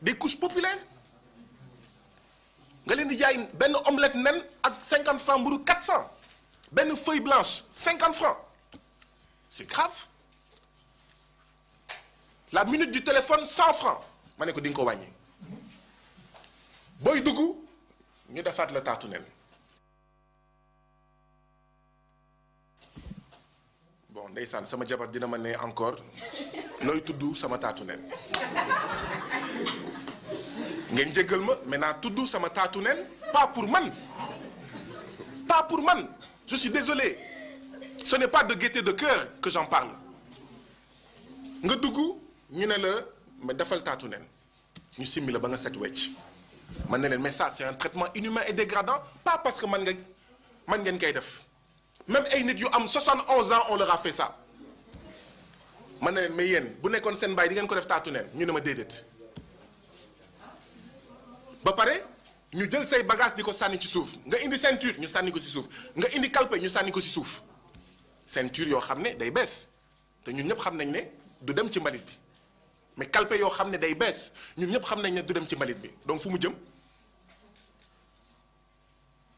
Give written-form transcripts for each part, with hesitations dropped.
des couches populaires nga leen di jaay benn omelette nen ak 50 francs mburu 400 benn feuille blanche 50 francs c'est grave la minute du téléphone 100 francs ma ne ko di nga ko wàññi booy dugg ñu defaat la taatu nen bon ndeysaan sama jabar dina ma ne encore looy tudd sama taatu nen ngeen jéggal ma maintenant tudd sama taatu nen pas pour man je suis désolé ce n'est pas de gaieté de cœur que j'en parle nga dugg ñu ne la mais defal taatu nen ñu simmi la ba nga set wecc man ne leen mais ça c'est un traitement inhumain et dégradant pas parce que man ngeen koy def même ay nit yu am 71 ans on leur a fait ça man ne leen mais yéen bu nekkoon seen baay di ngeen ko def taatu nen ñu ne ma déedéet ba pare ñu jël say bagage di ko sànni ci suuf nga indi ceinture ñu sànni ko ci suuf nga indi calpe ñu sànni ko ci suuf ceinture yoo xam ne day bees te ñun ñëpp xam nañ ne du dem ci mbalit bi mais calpe yoo xam ne day bees ñun ñëpp xam nañ ne du dem ci mbalit bi donc fu mu jëm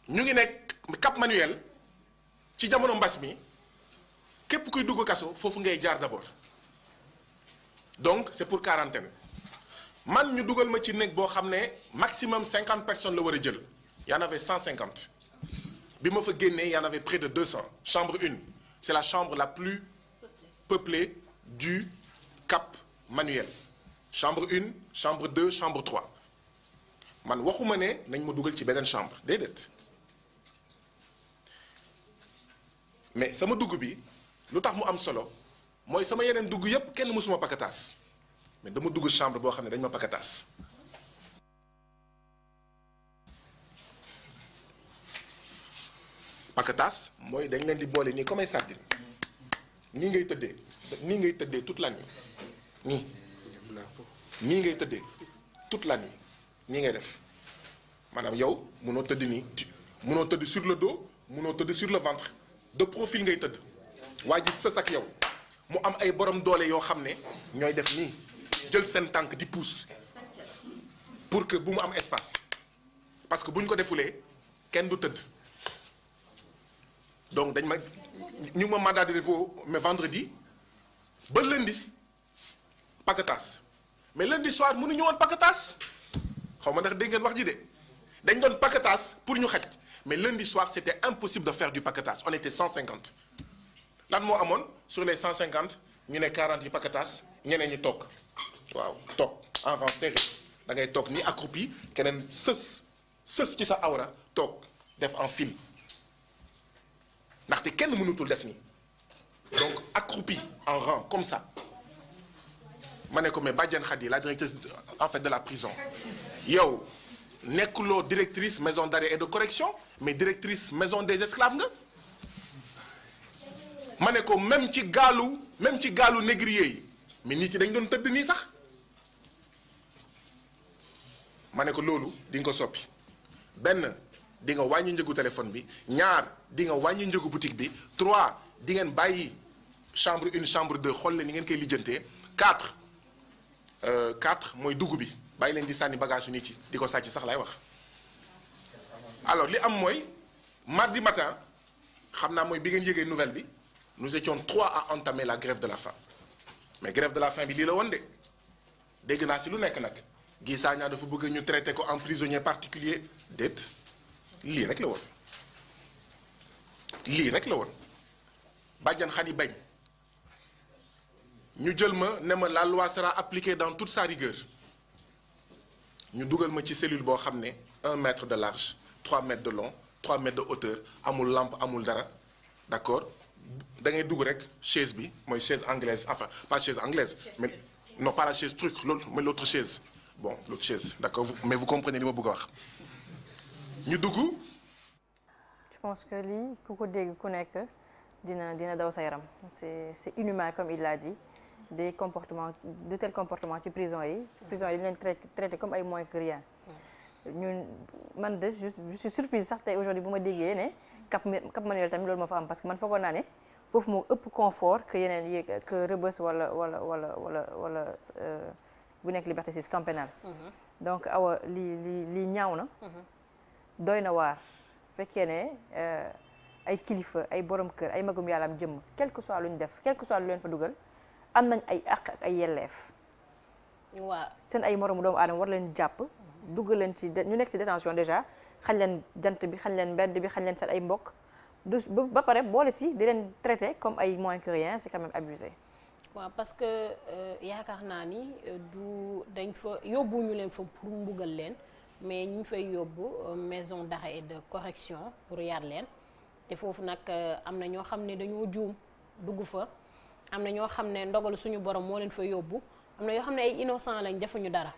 ñu ngi nekk Cap Manuel ci jamono mbas mi képp kuy dugg kaso foofu ngay jaar d'abord donc c'est pour quarantaine man ñu dugal ma ci néeg boo xam ne maximum 50 personnes la war a jël y en avait 150 bi ma fa génnee y en avait près de 200 chambre 1 c'est la chambre la plus peuplée du Cap Manuel chambre 1 chambre 2 chambre 3 man waxuma ne nañ ma dugal ci beneen chambre déedéet mais sama dugg bi lu tax mu am solo mooy sama yeneen dugg yépp kenn mësuma pakataas mais dama dugg chambre boo xam ne dañ ma pakataas pakataas mooy dañ leen di boole nii comme ay sardine nii ngay tëddee toute la nuit nii ngay tëddee toute la nuit nii ngay def maanaam yow mënoo tëdd nii mënoo tëdd sur le dos mënoo tëdd sur le ventre de profil ngay tëdd waa ji sës ak yow mu am ay borom doole yoo xam ne ñooy def nii jël seen tànk di pousse pour que bu mu am espace parce que bu ñu ko defulee kenn du tëdd donc dañ ma ñu ma mandat de dépôt mais vendredi ba lundi paquetage mais lundi soir mënuñu woon paquetage xaw ma ndax dégg ngeen wax ji de dañ doon paquetage pour ñu xaj mais lundi soir c'était impossible de faire du paquetage on était 150 lan moo amoon sur les 150 ñu ne 40 yi paquetage ñeneen ñi toog waaw toog en rang serré da ngay toog ni accroupi keneen sës ci sa awra toog def en file ndaxte kenn mënutul def nii donc accroupi en rang comme ça ma ne ko mais Badiane Khady la directrice en fait de la prison yow nekkuloo directrice maison d'arrêt et de correction mais directrice maison des esclaves nga ma ne ko même ci gaalu négrier yi mais nit yi dañ doon tëdd nii sax ma ne ko loolu di nga ko soppi benn di nga wàññi njëgu téléphone bi ñaar di nga wàññi njëgu boutique bi 3 di ngeen bàyyi chambre 1 chambre 2 xool leen ni ngeen koy lijjantee 4 mooy dugg bi bàyyi leen di sànni bagage yu nit yi di ko sàcc sax laay wax alors li am mooy mardi matin xam naa mooy bi ngeen yëgee nouvelle bi nous étions 3 à entamer la grève de la faim mais grève de la faim bi lii la woon de dégg naa si lu nekk nag Guy Sagna dafa bëgg ñu traité ko en prisonnier particulier déet lii rek la woon Badiane Khady bañ ñu jël ma ne ma la loi sera appliquée dans toute sa rigueur ñu dugal ma ci cellule boo xam ne 1 mètre de large 3 mètres de long 3 mètres de hauteur amul lampe amul dara d'accord da ngay dugg rek chaise bi mooy chaise anglaise enfin pas chaise anglaise mais non pas la chaise truc l'autre mais l'autre chaise bon l'autre chaise d'accord mais vous comprenez li ma bëgg a wax ñu dugg. je pense que lii ku ko dégg ku nekk dina daw sa yaram c'est inhumain comme il l'a dit de tels comportements ci prison yi dañ leen traité comme ay moins que rien ñun man de je suis surprise sax tey aujourd'hui bu ma déggee ne Cap Manuel tamit loolu moo fa am parce que man foogoon naa ne foofu moo ëpp confort que yeneen yi que Rebeuss wala bu nekk Liberté 6 camp pénal. donc awa lii ñaaw na. doy na waar fekkee ne ay kilifa ay borom kër ay magum yàlla am jëmm quel que soit lu ñu def quel que soit lu leen fa dugal am nañ ay àq ak ay yelleef. waaw seen ay moromu doomu aadama war leen jàpp dugal leen ci ñu nekk ci détention déjà xañ leen jant bi xañ leen mbedd bi xañ leen seen ay mbokk du ba pare boole si di leen traité comme ay moins que rien c'est quand même abusé. waaw parce que yaakaar naa ni dañ fa yóbbu ñu leen fa pour mbugal leen mais ñu fay yóbbu maison d'arrêt et de correction pour yar leen te foofu nag am na ñoo xam ne dañoo juum dugg fa am na ñoo xam ne ndogalu suñu borom moo leen fa yóbbu am na yoo xam ne ay innocent lañ defuñu dara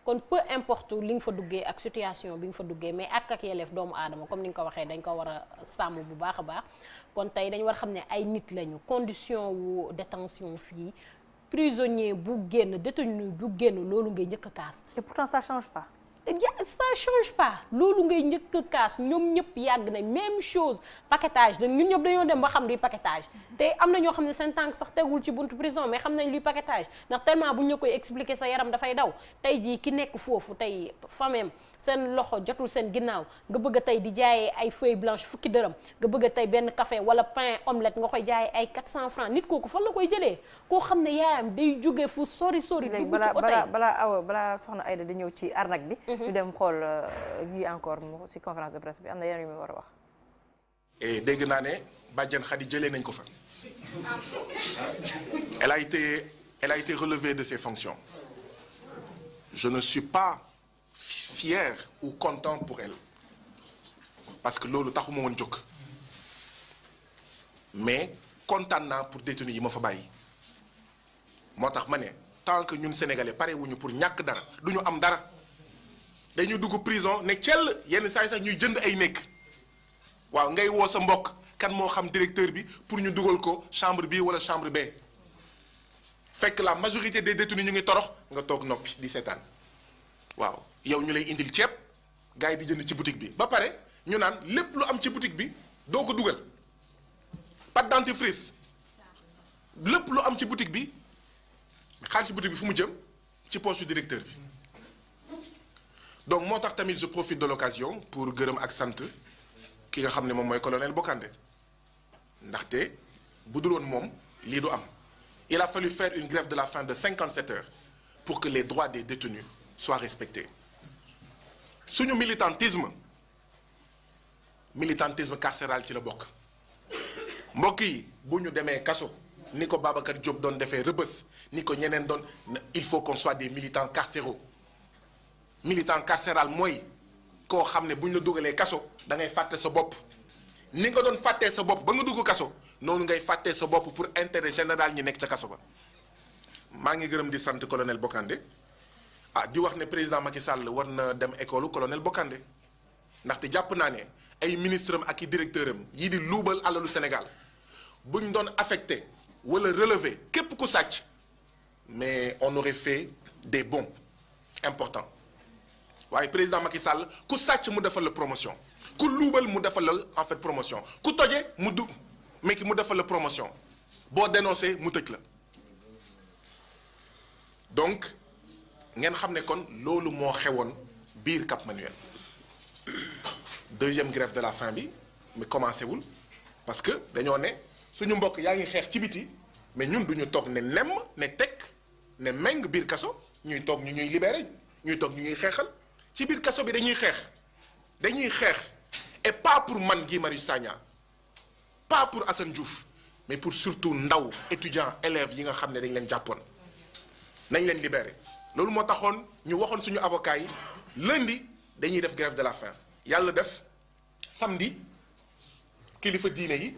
kon peu importe li nga fa duggee ak situation bi nga fa duggee mais ak yelleef doomu aadama comme ni nga ko waxee dañ ko war a sàmm bu baax a baax kon tey dañu war xam ne ay nit lañu condition wu détention fii prisonnier bu génn détenu bu génn loolu ngay njëkk a kaas. et pourtant ça change pas. ça change pas loolu ngay njëkk a kaas ñoom ñëpp yàgg nañ même chose paquetage ñun ñëpp dañoo dem ba xam luy paquetage te am na ñoo xam ne seen tànk sax tegul ci buntu prison mais xam nañ luy paquetage ndax tellement bu ñu la koy expliquer sa yaram dafay daw tey jii ki nekk foofu tey famem seen loxo jotul seen ginnaaw nga bëgg a tey di jaayee ay feuille blanche fukki dërëm nga bëgg a tey benn café wala pain omelette nga koy jaayee ay 400 francs nit kooku fan la koy jëlee koo xam ne yaayam day jóge fu sori dugg ci oto yi balaa soxna Aïda di ñëw ci arnaque bi ñu dem xool gi encore ci conférence de presse bi am na yeneen yu mu war a wax. et dégg naa ne Badiane Khady jëlee nañ ko fa. elle a été relevée de ses fonctions. Je ne suis pas fier ou content pour elle parce que loolu taxuma woon jóg mais kontaan naa pour détenu yi ma fa bàyyi moo tax ma ne tant que ñun sénégalais pare wuñu pour ñàkk dara du ñu am dara dañu dugg prison ne cell yenn saa yi sax ñuy jënd ay nekk waaw ngay woo sa mbokk kan moo xam directeur bi pour ñu dugal ko chambre bi wala chambre B fekk la majorité des détenus ñu ngi torox nga toog noppi di seetaan waaw yow ñu lay indil ceeb gars yi di jënd ci boutique bi ba pare ñu naan lépp lu am ci boutique bi doo ko dugal pâte dentifrice lépp lu am ci boutique bi xaalis ci boutique bi fu mu jëm ci poche du directeur bi donc moo tax tamit je profite de l'occasion pour gërëm ak sant ki nga xam ne moom mooy colonel Bokandé ndaxte bu dul woon moom lii du am il a fallu faire une grève de la faim de 57 heures pour que les droits des détenus soient respectés suñu militantisme carcéral ci la bokk mbokk yi bu ñu demee kaso ni ko Babacar Diop doon defee Rebeuss ni ko ñeneen doon il faut qu'on soit des militants carcéraux militant carcéral mooy koo xam ne bu ñu la dugalee kaso da ngay fàtte sa bopp ni nga doon fàttee sa bopp ba nga dugg kaso noonu ngay fàttee sa bopp pour intérêt général ñi nekk ca kaso ba maa ngi gërëm di sant colonel Bokandé di wax ne président Macky Sall war na dem école colonel Bokandé ndaxte jàpp naa ne ay ministre am ak i directeur am yii di luubal alalu Sénégal buñ doon affecté wala relevé képp ku sàcc mais on aurait fait des bons importants waaye président Macky Sall ku sàcc mu defal la promotion ku luubal mu defal la en fait promotion ku toje mu mu defal la promotion boo dénoncé mu tëj la donc ngeen xam ne kon loolu moo xewoon biir Cap Manuel deuxième grève de la faim bi mais commencé wul parce que dañoo ne suñu mbokk yaa ngi xeex ci biti mais ñun duñu toog ne nemm ne tekk ne méng biir kaso ñuy toog ñu ñuy libéré ñuy toog ñu ñuy xeexal ci biir kaso bi dañuy xeex et pas pour man Guy Marius Sagna pas pour Assane Diouf mais pour surtout ndaw étudiants élèves yi nga xam ne dañ leen jàppoon nañ leen libéré loolu moo taxoon ñu waxoon suñu avocats yi lundi dañuy def grève de la faim yàlla def samedi kilifa diine yi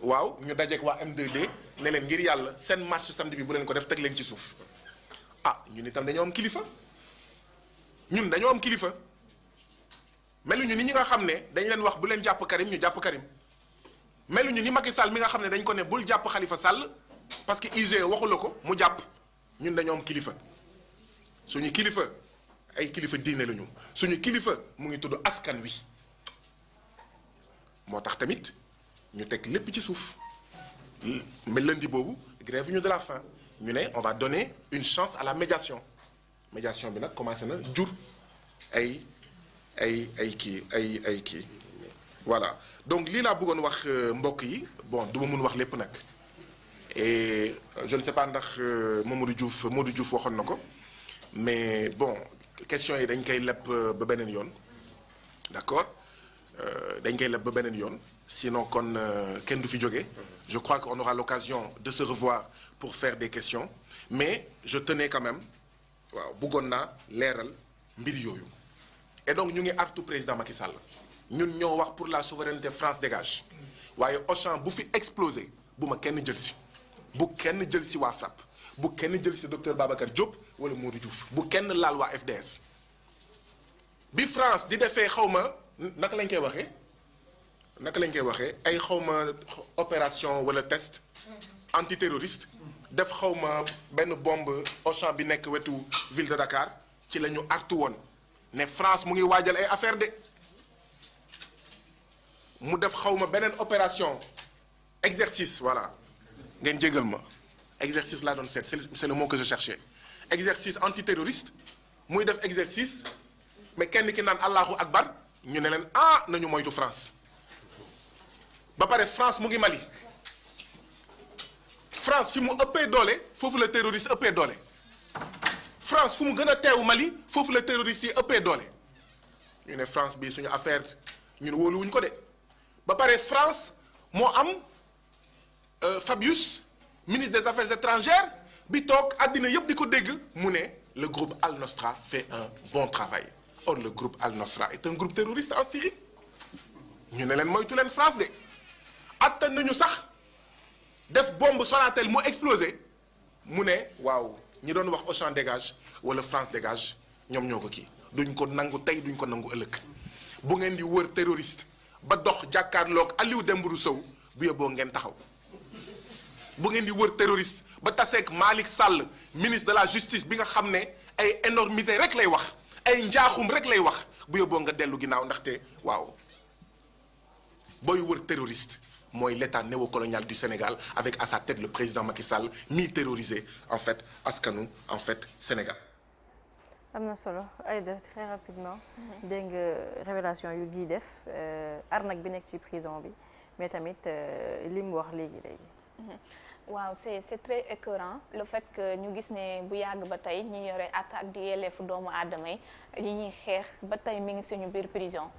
waaw ñu dajeek waa M2D ne leen ngir yàlla seen marche samedi bi bu leen ko def teg leen ci suuf ñun itam dañoo am kilifa meluñu ni ñi nga xam ne dañ leen wax bu leen jàpp Karim ñu jàpp Karim meluñu ni Macky Sall mi nga xam ne dañ ko ne bul jàpp Khalifa Sall parce que IGE waxu la ko mu jàpp ñun dañoo am kilifa suñu kilifa ay kilifa diine lañu suñu kilifa mu ngi tudd askan wi moo tax tamit ñu teg lépp ci suuf mais lundi boobu grève ñu de la faim ñu ne on va donner une chance à la médiation médiation bi nag commencé na jur ay kii voilà donc lii laa bëggoon wax mbokk yi bon du ma mun wax lépp nag et je ne sais pas ndax Modou Diouf waxoon na ko mais bon question yi dañ koy leb ba beneen yoon d'accord dañ koy leb ba beneen yoon sinon kon kenn du fi jóge je crois qu'on aura l'occasion de se revoir pour faire des questions mais je tenais quand même waaw bëggoon naa leeral mbir yooyu et donc ñu ngi artu président Macky Sall ñun ñoo wax pour la souveraineté France dégage waaye Auchan bu fi explosé bu ma kenn jël si bu kenn jël si waa FRAPP bu kenn jël si docteur Babacar Diop wala Modou Diouf bu kenn laal waa FDS bi France di defee xawma naka lañ koy waxee ay xawma opération wala test antiterroriste def xawma benn bombe Auchan bi nekk wetu ville de Dakar ci la ñu artu woon ne France mu ngi waajal ay affaire de mu def xawma beneen opération exercice voilà ngeen jégal ma exercice laa doon seet c'est le mot que je cherchais exercice antiterroriste muy def exercice mais kenn ki naan Allahu Akbar ñu ne leen nañu moytu France ba pare France mu ngi Mali France fi mu ëppee doole foofu la terroriste ëppee doole France fu mu gën a teewu Mali foofu la terroriste yi ëppee doole ñu ne France bi suñu affaire ñun wóoluwuñ ko de ba pare France moo am Fabius ministre des affaires étrangères bi toog àddina yëpp di ko dégg mu ne le groupe Al-Nosra fait un bon travail or le groupe Al-Nosra est un groupe terroriste en Syrie ñu ne leen moytu leen France de attan nañu sax def bombe Sonatel mu explosé mu ne waaw ñi doon wax Auchan dégage wala France dégage ñoom ñoo ko kii duñ ko nangu tey duñ ko nangu ëllëg bu ngeen di wër terroriste ba dox jàkkaarloog Aliou Dembourou Sow bu yóbboo ngeen taxaw bu ngeen di wër terroriste ba taseeg Malick Sall ministre de la justice bi nga xam ne ay énormité rek lay wax ay njaaxum rek lay wax bu yóbboo nga dellu ginnaaw ndaxte waaw booy wër terroriste mooy l'état néocolonial du Sénégal avec à sa tête le président Macky Sall mi terrorisé en fait askanu en fait Sénégal. am na solo Aïda très rapidement. dégg nga révélation yu gii def arnaque bi nekk ci prison bi mais tamit li mu wax léegi. waaw c'est très écœurant le fait que ñu gis ne bu yàgg ba tey ñi yore ak di yelleefu doomu aadama yi ñuy xeex ba tey mi ngi suñu biir prison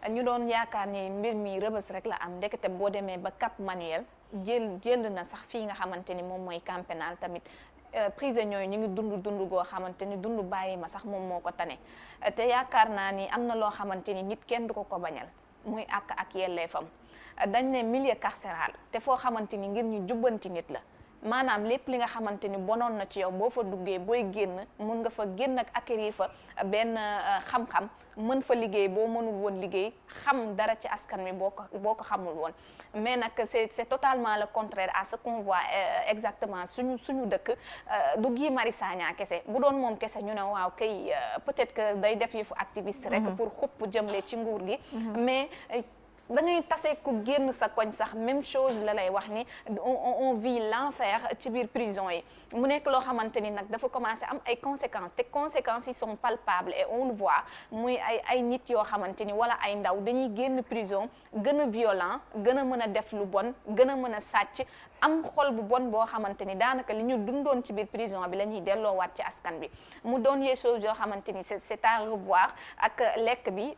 ñu doon yaakaar ni mbir mi rëbës rek la am ndekete boo demee ba Cap Manuel jël na sax fii nga xamante ni moom mooy camp pénal tamit prisonniers yi ñu ngi dund goo xamante ni dund bàyyi ma sax moom moo ko tane te yaakaar naa ni am na loo xamante ni nit kenn du ko bañal muy ak yelleefam dañ ne milieu carcéral te foo xamante ni ngir ñu jubbanti nit la maanaam lépp li nga xamante ni bonoon na ci yow boo fa duggee booy génn mun nga fa génn ak acquérir fa benn xam-xam mën fa liggéey boo mënul woon liggéey xam dara ci askan wi boo ko xamul woon mais nag c'est totalement le contraire à ce qu'on voit exactement suñu dëkk du Guy Marius Sagna kese bu doon moom kese ñu ne waaw kay peut-être que day def yëfu activiste rek pour xupp jëmle ci nguur gi mais da ngay tase ku génn sa koñ sax même chose la lay wax ni on vit l'enfer ci biir prison yi mu nekk loo xamante ni nag dafa commencé am ay conséquences te conséquences yi sont palpables et on le voit muy ay nit yoo xamante ni wala ay ndaw dañuy génn prison gën a violent gën a mën a def lu bon gën a mën a sàcc am xol bu bon boo xamante ni daanaka li ñu dundoon ci biir prison bi la ñuy delloowaat ci askan bi mu doon yee choses yoo xamante ni c'est à revoir ak lekk bi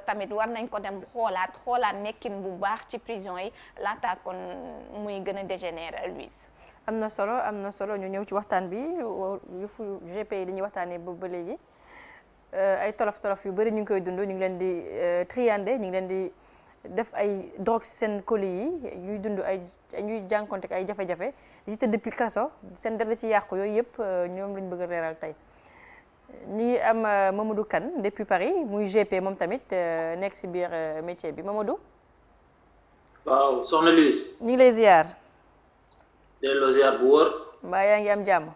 tamit war nañ ko dem xoolaat nekkin bu baax ci prison yi laata kon muy gën a dégénérer Louise. am na solo ñu ñëw ci waxtaan bi yëfu GP yi dañuy waxtaanee ba léegi ay tolof yu bëri ñu ngi koy dund ñu ngi leen di triander ñu ngi leen di def ay drogue seen colis yi ñuy dund ñuy jànkonte ay jafe-jafe di ci tëdd depuis kaso seen dara ci yàqu yooyu yëpp ñoom lañ bëgg a reeral tey ñu ngi am Mamadou Kane depuis Paris muy GP moom tamit nekk si biir métier bi Mamadou. waaw soxna Louise. ñu ngi lay ziar. delloo ziar bu wóor. mbaa yaa ngi am jàmm.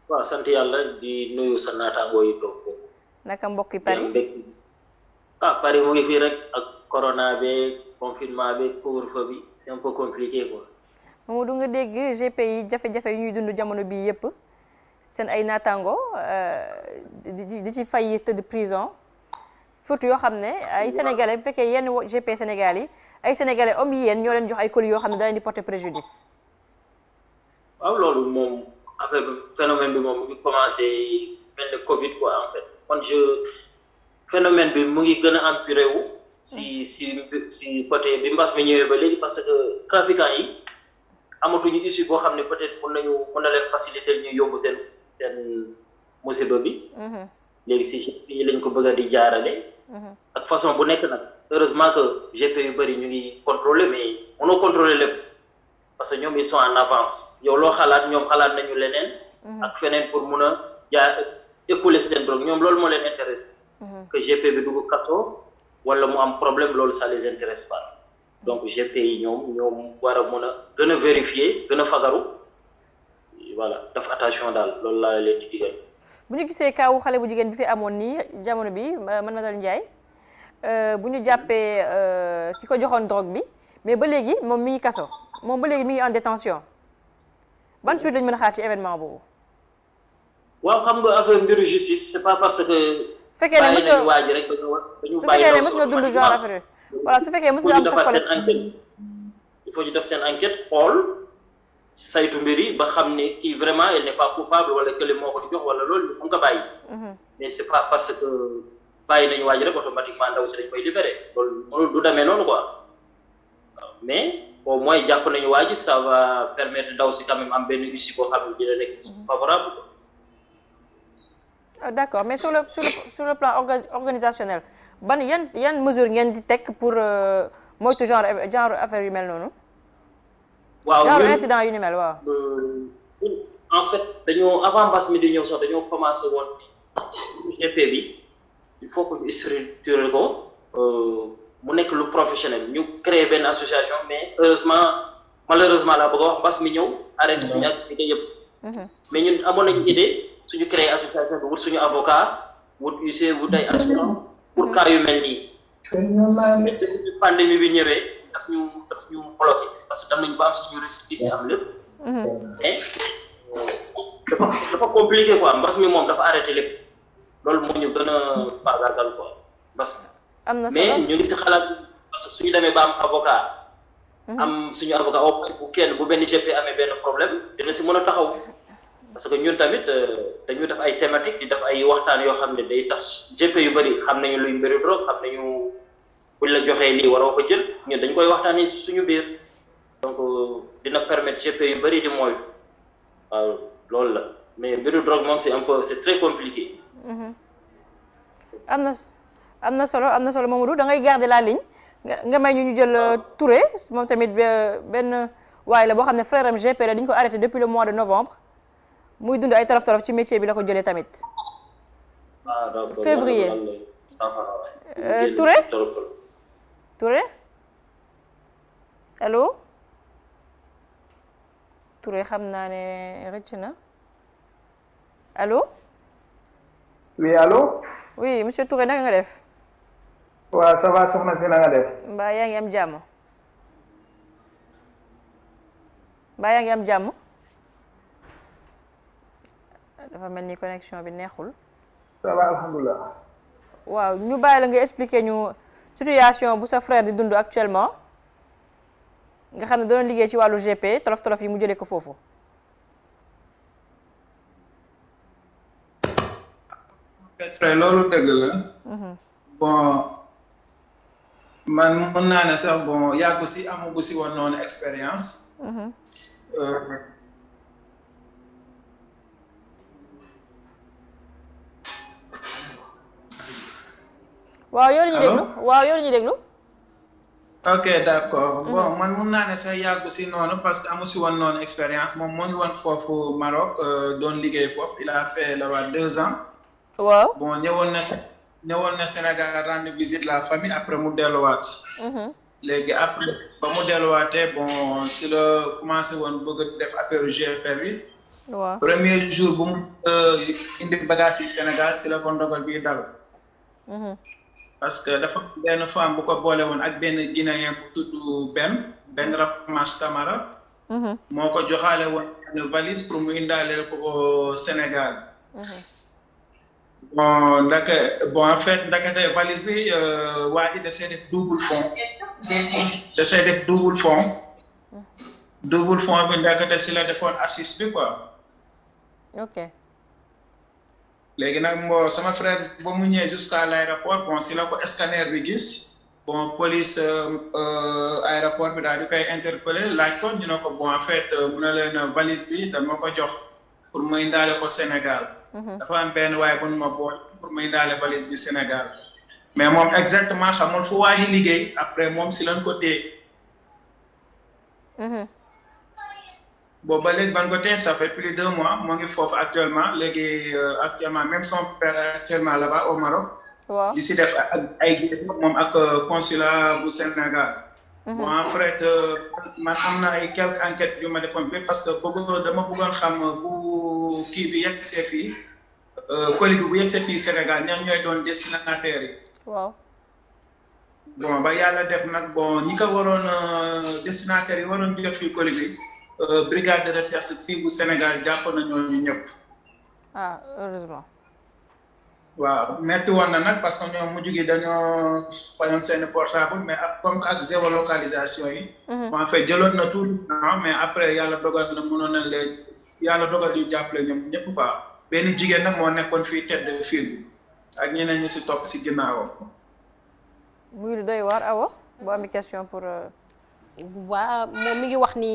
waaw sant yàlla di nuyu sa naataangoo yi toog foofu. naka mbokki Paris. Paris mu ngi fii rek ak corona beeg confinement beeg couvre-feu bi c'est un peu compliqué quoi. Mamadou nga dégg GP yi jafe-jafe yu ñuy dund jamono bii yëpp seen ay naataango di ci fay tëdd prison surtout yoo xam ne ay sénégalais bu fekkee yenn GP Sénégal yi ay sénégalais hommes yi yéen ñoo leen jox ay colis yoo xam ne da leen di porter préjudice. waaw loolu moom affaire bi phénomène bi moom mu ngi commencé mel ne Covid quoi en fait kon phénomène bi mu ngi gën a empiré wu si côté bi mbas mi ñëwee ba léegi parce que trafiquants yi amatuñu issue boo xam ne peut-être mën na leen faciliter ñu yóbbu seen musiba bi. léegi si GP yi lañ ko bëgg a di jaarale. ak façon bu nekk nag heureusement que GP yu bëri ñu ngi contrôler mais mënoo contrôler lépp parce que ñoom ils sont en avance yow loo xalaat ñoom xalaat nañu leneen. ak feneen pour mun a écouler seen drogue ñoom loolu moo leen intéresse. que GP bi dugg kaso wala mu am problème loolu ça les intéresse pas donc GP yi ñoom war a mun a gën a vérifier gën a fagaru voilà def attention daal loolu laa leen di digal. bu ñu gisee kaawu xale bu jigéen bi fi amoon nii jamono bi Mademoiselle Ndiaye bu ñu jàppee ki ko joxoon drogue bi mais ba léegi moom mi ngi kaso moom ba léegi mi ngi en détention ban suite lañu mën a xaar ci événement boobu. waaw xam nga affaire mbiru justice c'est pas parce que. fekkee ne mës nga waaj rek dañu su fekkee ne mës nga dund genre affaire voilà su fekkee mës nga am sa collègue il faut ñu def seen enquête xool saytu mbir yi ba xam ne kii vraiment elle n'est pas coupable wala kële moo ko jox wala loolu mu nga bàyyi. mais c'est pas parce que bàyyi nañu waaj rek automatiquement ndaw si dañ koy libérer loolu du demee noonu quoi mais au moins jàpp nañu waaj ça va permettre ndaw si quand même am benn issue boo xam ne dina nekk favorable. D'accord mais sur le plan organisationnel ban yan mesure ngeen di teg pour moytu genre affaire yu mel noonu. waaw genre incident yu ni mel waaw. en fait dañoo avant mbas mi di ñëw sax dañoo commencé woon GP bi il faut que ñu structurer ko mu nekk lu professionnel ñu créer benn association mais malheureusement laa bëgg a wax mbas mi ñëw arrêté suñu activité yëpp. mais ñun amoon nañu idée. suñu créé association bi wut suñu avocat wut UC wut ay assurance pour cas yu mel nii. mais depuis pandémie bi ñëwee daf ñu bloqué parce que dem nañu ba am suñu risque yi si am lépp. mais dafa compliqué quoi mbas mi moom dafa arrêté lépp loolu moo ñu gën a faagaagal quoi mbas mi. am na solo mais ñu ngi si xalaat parce que suñu demee ba am avocat. am suñu avocat bu benn GP amee benn problème dina si mën a taxaw. parce que ñun tamit dañu def ay thématiques di def ay waxtaan yoo xam ne day tax GP yu bëri xam nañu luy mbiru drogue xam nañu buñ la joxee lii waroo ko jël ñun dañ koy waxtaanee suñu biir donc dina permettre GP yu bëri di moytu waaw loolu la mais mbiru drogue moom c'est très compliqué. am na solo Mamadou da ngay garder la ligne nga may ñu jël Touré moom tamit benn waaye la boo xam ne frère am GP la dañu ko arrêté depuis le mois de novembre. muy dund ay torof ci métier bi la ko jëlee tamit. février Touré allo Touré xam naa ne rëcc na allo. oui allo. oui monsieur Touré naka nga def. waaw ça va soxna si na nga def. mbaa yaa ngi am jàmm. dafa mel ni connexion bi neexul. ça va alhamdulilah. waaw ñu bàyyi la nga expliquer ñu situation bu sa frère di dund actuellement nga xam ne doon liggéey ci wàllu GP tolof yi mu jëlee ko foofu. en fait loolu dëgg la. bon man mën naa ne sax bon yàggu si amagu si woon noonu expérience. waaw yow la ñuy déglu. ok d'accord bon man mun naa ne sax yàggu si noonu parce que amu si woon noonu expérience moom moo ngi woon foofu Maroc doon liggéey foofu il a fait là-bas 2 ans. waaw bon ñëwoon na Sénégal rendre visite la famille après mu delluwaat. léegi après ba mu delluwaatee bon si la commencé woon bëgg def affaire GP bi. waaw premier jour bu mu indi bagage yi Sénégal si la ko ndogal bii dal. parce que dafa benn femme bu ko boole woon ak benn guinéen bu tudd benn Ramas Camara. moo ko joxaale woon une valise pour mu indaaleel ko Sénégal. Bon en fait ndakate valise bi waa ji dasee def double fond. dasee def double fond. double fond bi ndakate si la defoon assise bi quoi. ok. léegi nag moo sama frère ba mu ñëwee jusqu'à l'aéroport bon si la ko scanner bi gis. bon police aéroport bi daal di koy interpeller laaj ko ñu ne ko bon en fait mu ne leen valise bi dama ko jox pour mu indaale ko Sénégal. dafa am benn waaye bu ma boole pour mu indaale valise bi Sénégal. mais moom exactement xamul fu waa ji liggéey après moom si lañ ko téye. bon ba léegi ban ko téye ça fait plus de 2 mois moo ngi foofu actuellement léegi actuellement même son père actuellement là-bas au Maroc. waaw di si def ay moom ak consulat bu Sénégal. bon en fait man am na ay quelques enquêtes yu ma defoon bi parce que dama bëggoon xam bu kii bi yegg see fii colis bi bu yegg see fii Sénégal ñoom ñooy doon destinataires yi. waaw. bon ba yàlla def nag bon ñi ko waroon destinataires yi waroon jot fii colis bi brigade de recherche fii bu Sénégal jàpp na ñooñu ñëpp. ah heureusement. waaw metti woon na nag parce que ñoom mujj gi dañoo fayoon seen portable mais comme ak géolocalisation yi. en fait jëloon na tout mais après yàlla dogal na mënoon na leen yàlla dogal ñu jàppale ñoom ñëpp quoi benn jigéen nag moo nekkoon fii tête de file bi ak ñeneen ñi si topp si ginnaawam. muy lu doy waar Awa bu am question pour. waa moom mi ngi wax ni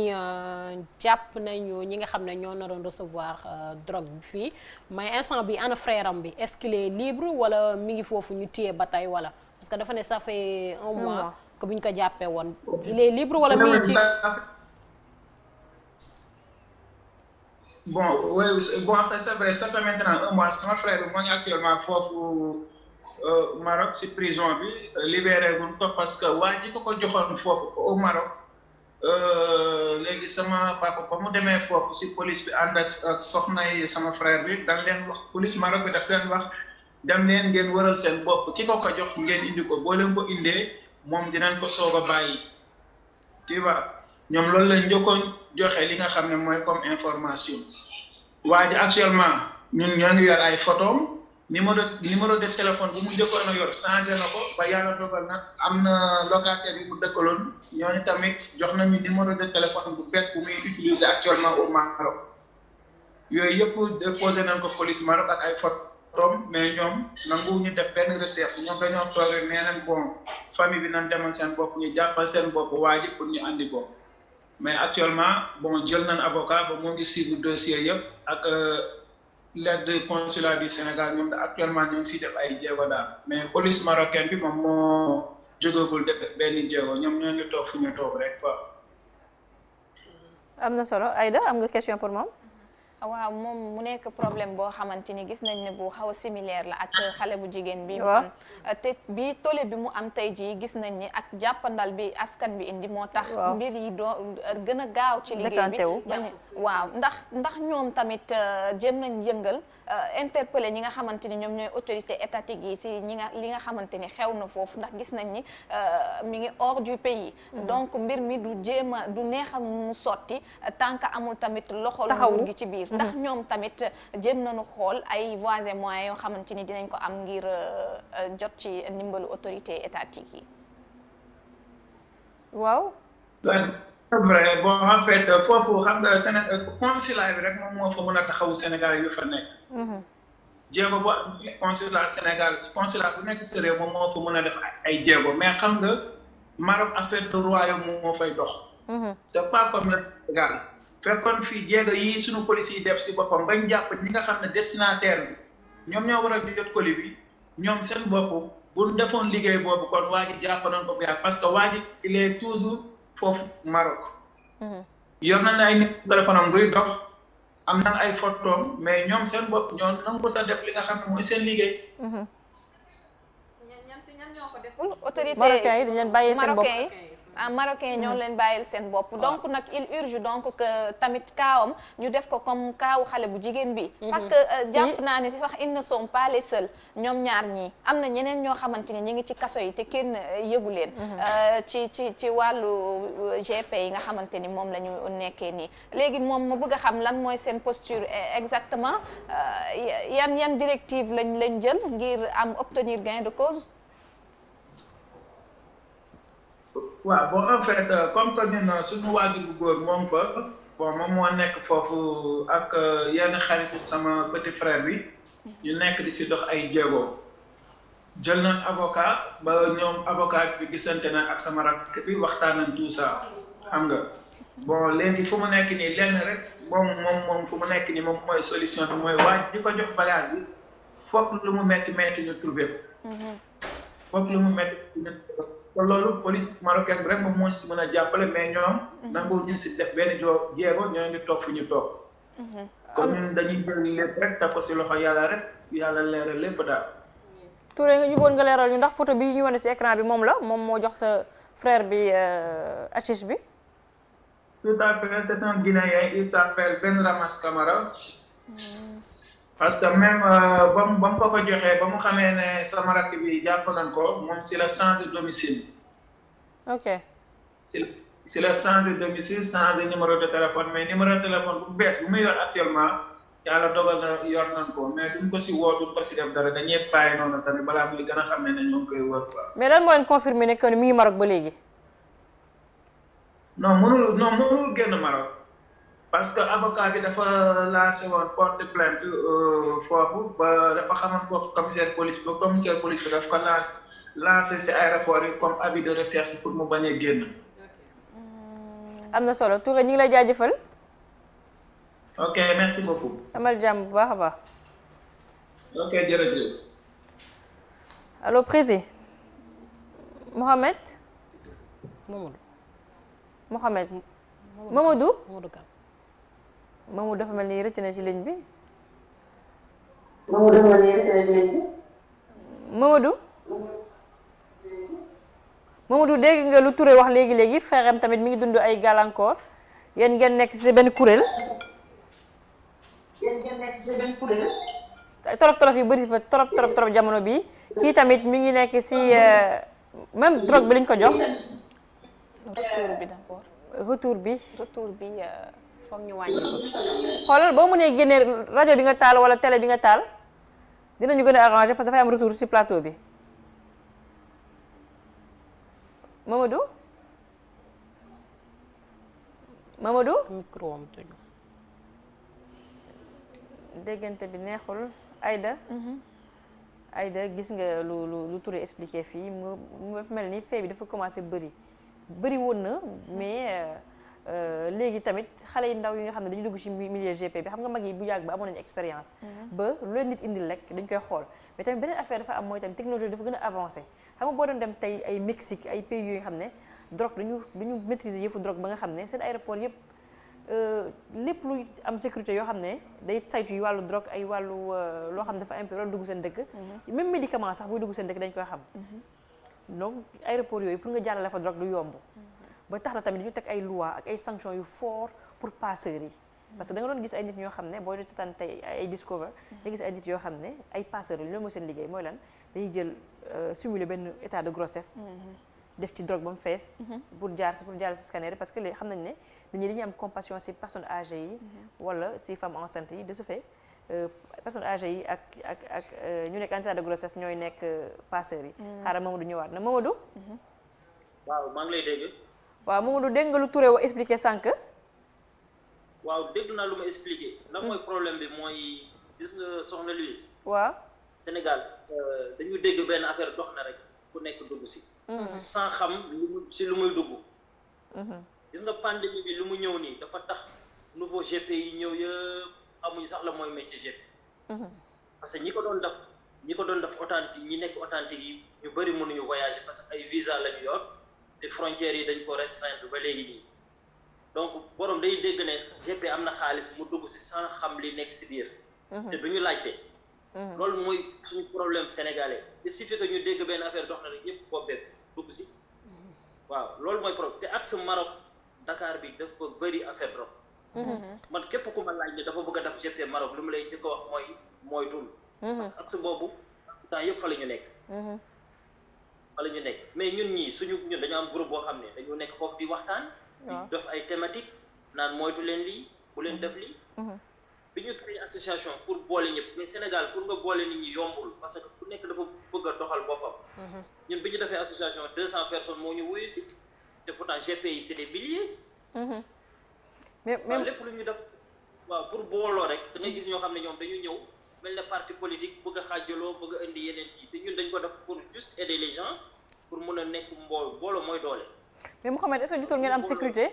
jàpp nañu ñi nga xam ne ñoo naroon recevoir drogue bi fii mais instant bi ana frère am bi est-ce qu'il est libre wala mi ngi foofu ñu téye ba tey wala parce que dafa ne ça fait un mois que bu ñu ko jàppee woon il est libre wala mi ngi ci. bon oui bon après c'est vrai ça fait maintenant un mois sama frère bi moo ngi actuellement foofu Maroc si prison bi libéré guñ ko parce que waa ji ko joxoon foofu au Maroc léegi sama papa ba mu demee foofu si police bi ànd ak soxna yi sama frère bi dañ leen wax police Maroc bi daf leen wax dem leen ngeen wëral seen bopp ki ko jox ngeen indi ko boo leen ko indee moom dinañ ko soog a bàyyi tu vois ñoom loolu lañ njëkkoon joxe li nga xam ne mooy comme information waa ji actuellement ñun ñoo ngi yor ay photos numéro de téléphone bu mu njëkkoon a yor changé na ko ba yàlla dogal nag am na locataire yi mu dëkkaloon ñooñu tamit jox nañu numéro de téléphone bu bees bu muy utiliser actuellement au Maroc yooyu yëpp déposé nañ ko police Maroc ak ay photos mais ñoom nangu ñu def benn recherche ñoom dañoo toog rek nee nañ bon famille bi nañ demal seen bopp ñu jàppal seen bopp waa ji pour ñu andi ko mais actuellement bon jël nañ avocat ba moo ngi suivre dossier yëpp ak. l'aide du consulat du Sénégal ñoom actuellement ñoo ngi siy def ay jéego daal mais police marocaine bi moom moo jógagul def benn jéego ñoom ñoo ngi toog fu ñu toog rek quoi. am na solo Aïda am nga question pour moom. waaw moom mu nekk problème boo xamante ni gis nañ ne bu xaw a similaire la ak xale bu jigéen bi mu am te bi tolle bi mu am tey jii gis nañ ni ak jàppandal bi askan bi indi moo tax mbir yi doo gën a gaaw ci liggéey bi waaw ndax ñoom tamit jéem nañ yëngal interpeller ñi nga xamante ni ñoom ñooy autorité étatique yi si li nga xamante ni xew na foofu ndax gis nañ ni mi ngi hors du pays donc mbir mi du jéem a du neex a mu sotti tant que amul tamit loxol nguur gi ci biir ndax ñoom tamit jéem nañu xool ay voies et moyens yoo xamante ni dinañ ko am ngir jot ci ndimbalu autorité étatique yi. waaw. c'est vrai bon en fait foofu xam nga Sénégal consulat bi rek moom moo fa mën a taxawu Sénégal yu fa nekk. jéego bu am consulat Sénégal consulat bu nekk si réew moom moo fa mën a def ay jéego mais xam nga Maroc affaire de royaume moo fay dox. c'est pas comme le Sénégal. fekkoon fii jéego yi suñu police yi def si boppam bañ jàpp ñi nga xam ne destinataire bi ñoom ñoo war a jot colis bi ñoom seen bopp bu defoon liggéey boobu kon waa ji jàpp nañ ko bu yàgg parce que waa ji il est toujours foofu Maroc. yor nañ ay numéro téléphone am buy dox am nañ ay photos mais ñoom seen bopp ñoo nangu ta def li nga xam ne mooy seen liggéey. ñan ñoo ko deful autorité marocain yi dañ leen bàyyee seen bopp Marocain ñoo leen bàyyil seen bopp. donc nag il urge donc que tamit kaawam ñu def ko comme kaawu xale bu jigéen bi. parce que jàpp naa ne sax ils ne sont pas les seuls ñoom ñaar ñii am na ñeneen ñoo xamante ni ñu ngi ci kaso yi te kenn yëgu leen. ci wàllu GP yi nga xamante ni moom la ñu nekkee nii léegi moom ma bëgg a xam lan mooy seen posture exactement yan directive lañ jël ngir am obtenir gain de cause. waaw bon en fait comme que ñun suñu waajur bu góor moom fa bon moom moo nekk foofu ak yenn xaritu sama petit frère bi ñu nekk di si dox ay jéego jël nañ avocat ba ñoom avocat bi gisante na ak sama rakk bi waxtaan nañ tout ça xam nga bon léegi fu mu nekk nii lenn rek moom fu mu nekk nii moom mooy solution bi mooy waaj di ko jox bagage bi foog lu mu metti ñu trouvé ko. foog lu mu metti kon loolu police marocaine bi rek moom moo si mën a jàppale mais ñoom nangu ñu si def benn jéego ñoo ngi toog fu ñu toog kon ñun dañuy jël lépp rek teg ko si loxo yàlla rek yàlla leeral lépp daal. Touré nga juboon nga leeral ñu ndax photo bi ñu wane si écran bi moom la moom moo jox sa frère bi affiche bi. tout à fait c'est un Guinéen il s'appelle Benramas Camara. parce que même ba mu ko joxee ba mu xamee ne sama rakk bi jàpp nañ ko moom si la changé domicile. ok. si la changé domicile changé numéro de téléphone mais numéro de téléphone bu bees bu muy yor actuellement yàlla dogal na yor nañ ko mais duñ ko si woo duñ ko si def dara dañuy bàyyi noonu tamit balaa muy gën a xam ne ñoo ngi koy wër quoi. mais lan moo leen confirmé ne que mi ngi Maroc ba léegi. non mënul génn Maroc. parce que avocat bi dafa lancé woon porte plainte foofu ba dafa xamoon foofu commissaire police bi daf ko lancé si aéroport yi comme avis de recherche pour mu bañ a génn. am na solo Touré ñu ngi lay jaajëfal. ok merci beaucoup. amal jàmm bu baax a baax. ok jërëjëf. allo président Mohamed. Mamadou. Mamadou dafa mel ni rëcc na ci ligne bi. Mamadou dégg nga lu Touré wax léegi frère am tamit mi ngi dund ay gàllankoor yéen ngeen nekk ci benn kuréel. torof yu bëri fa trop jamono bi kii tamit mi ngi nekk ci même drogue bi lañ ko jox. retour bi d'abord. retour bi. foog ñu wàññi ko. xoolal boo mënee génne rajo bi nga taal wala télé bi nga taal dinañu gën a arrangé parce que dafay am retour ci plateau bi. Mamadou. micro am tëju. déggante bi neexul Aïda. Aïda gis nga lu Touré expliqué fii mu mel ni fee bi dafa commencé bëri woon na mais. léegi tamit xale yi ndaw yi nga xam ne dañu dugg ci milieu GP bi xam nga mag yi bu yàgg ba amoon nañu expérience ba lu leen nit indil rek dañ koy xool mais tamit beneen affaire dafa am mooy tamit technologie dafa gën a avancé xam nga boo doon dem tey ay Mexique ay pays yooyu nga xam ne drogue dañu maîtriser yëfu drogue ba nga xam ne seen aéroport yëpp lépp luy am sécurité yoo xam ne day saytu yi wàllu drogue ay wàllu loo xam ne dafa impur loolu dugg seen dëkk même médicament sax buy dugg seen dëkk dañ koy xam donc aéroport yooyu pour nga jàllale fa drogue du yomb ba tax na tamit ñu teg ay loi ak ay sanctions yu fort pour passeurs yi parce que da nga doon gis ay nit ñoo xam ne booy seetaan tey ay discover da gis ay nit yoo xam ne ay passeurs yi loolu mooy seen liggéey mooy lan dañuy jël simuler benn état de grossesse def ci drogue ba mu fees pour jaar si scanner parce que léegi xam nañ ne nit ñi dañuy am compassion si personnes âgées yi wala si femmes enceintes yi de ce fait personnes âgées yi ak ñu nekk en état de grossesse ñooy nekk passeurs yi xaaral Mamadou ñëwaat na Mamadou. waaw maa ngi lay dégg. waaw Mamadou dégg nga lu Touré wa expliqué sànq. waaw dégg naa lu ma expliqué. lan mooy problème bi mooy gis nga soxna Louise. waaw. Sénégal dañu dégg benn affaire dox na rek ku nekk dugg si. sans xam lu muy dugg. gis nga pandémie bi lu mu ñëw nii dafa tax nouveau GP yi ñëw yëpp amuñu sax la mooy métier GP. parce que ñi ko doon def authentique ñi nekk authentique yi ñu bëri mënuñu voyager parce que ay visa la ñu yor. te frontières yi dañ ko restreindre ba léegi nii donc borom day dégg ne GP am na xaalis mu dugg si sans xam li nekk si biir. te du ñu laajte. loolu mooy suñu problème sénégalais il suffit que ñu dégg benn affaire dox na rek ñëpp boppee dugg si. waaw loolu mooy problème te axe Maroc Dakar bi dafa bëri affaire drop man képp ku ma laaj ne dafa bëgg a def GP Maroc lu mu lay njëkk a wax mooy moytul parce que axe boobu temps yëpp fa la ñu nekk fa la ñu nekk mais ñun dañu am groupe boo xam ne dañu nekk foofu di waxtaan di def ay thématique naan moytu leen lii bu leen def lii bi ñu créé association pour boole ñëpp mais Sénégal pour nga boole nit ñi yombul parce que ku nekk dafa bëgg a doxal boppam ñun bi ñu defee association 200 personnes moo ñu wuyu si te pourtant GP yi c'est des milliers mais lépp lu ñu def waaw pour booloo rek da ngay gis ñoo xam ne ñoom dañu ñëw mel ne parti politique bëgg a xaajaloo bëgg a indi yeneen kii te ñun dañ ko def pour juste aider les gens pour mun a nekk booloo mooy doole. mais Mouhamed est-ce que jotul ngeen am sécurité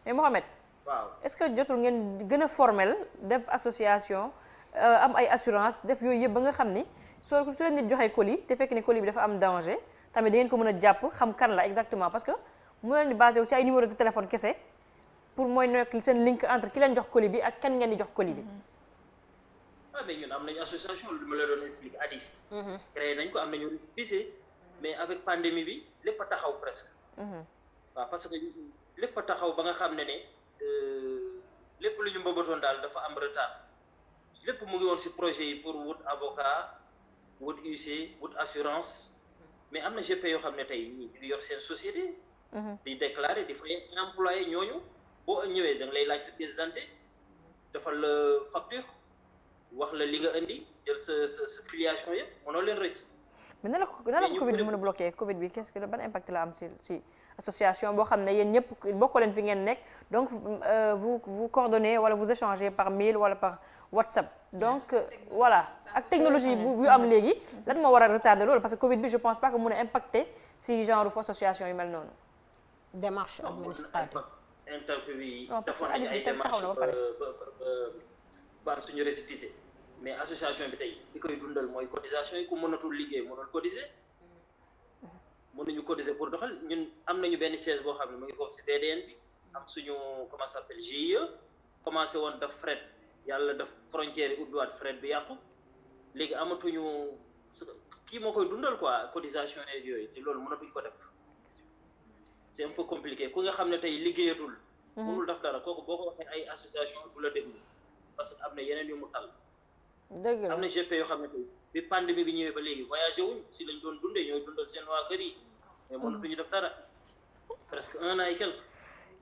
mais Mouhamed. waaw est-ce que jotul ngeen gën a formel def association am ay assurance def yooyu yëpp ba nga xam ni su leen nit joxee colis te fekk ne colis bi dafa am danger tamit da ngeen ko mën a jàpp xam kan la exactement parce que mu leen di basé aussi ay numéro de téléphone kese pour mooy nekk seen link entre ki leen jox colis bi ak kan ngeen di jox colis bi. mais ñun am nañu association lu ma la doon expliquer ADIS. créé nañ ko am nañu récépissé mais avec pandémie bi lépp a taxaw presque. waaw parce que lépp a taxaw ba nga xam ne lépp lu ñu mbëbatoon daal dafa am retard lépp mu ngi woon ci projet yi pour wut avocat wut UC wut assurance mais am na GP yoo xam ne tey ñii di yor seen société. di déclarer di fay employé ñooñu boo ñëwee da nga lay laaj sa pièce d'identité defal la facture. wax la li nga indi jël sa filiation yëpp mënoo leen rëcc. mais nan la ko Covid bi mën a bloqué Covid bi qu'est-ce que ban impact la am si association boo xam ne yéen ñëpp bokkoo leen fi ngeen nekk donc vous coordonnez wala vous échangez par mail wala par WhatsApp donc voilà ak technologie bu am léegi lan moo war a retarder loolu parce que Covid bi je pense pas que mën a impacter si genre association yu mel noonu. démarche administrative. non parce que ADIS bi taxaw na ba pare. ba am suñu récépissé mais association bi tey li koy dundal mooy cotisation yi ku mënatul liggéey mënul cotiser mënuñu cotiser pour doxal ñun am nañu benn siège boo xam ne mu ngi foofu si VDN bi am suñu comment ça s'appelle GIE commencé woon daf fret yàlla daf frontière yi ubbiwaat fret bi yàqu léegi amatuñu kii moo koy dundal quoi cotisation yeeg yooyu te loolu mënatuñ ko def c'est un peu compliqué ku nga xam ne tey liggéeyatul mënul def dara kooku boo ko waxee ay association du la déglu parce que am na yeneen yu mu tal. dëgg la am na GP yoo xam ne tey bi pandémie bi ñëwee ba léegi voyagé wuñ si lañ doon dundee ñooy dundal seen waa kër yi mais mënatuñu def dara presque 1 an et quelque.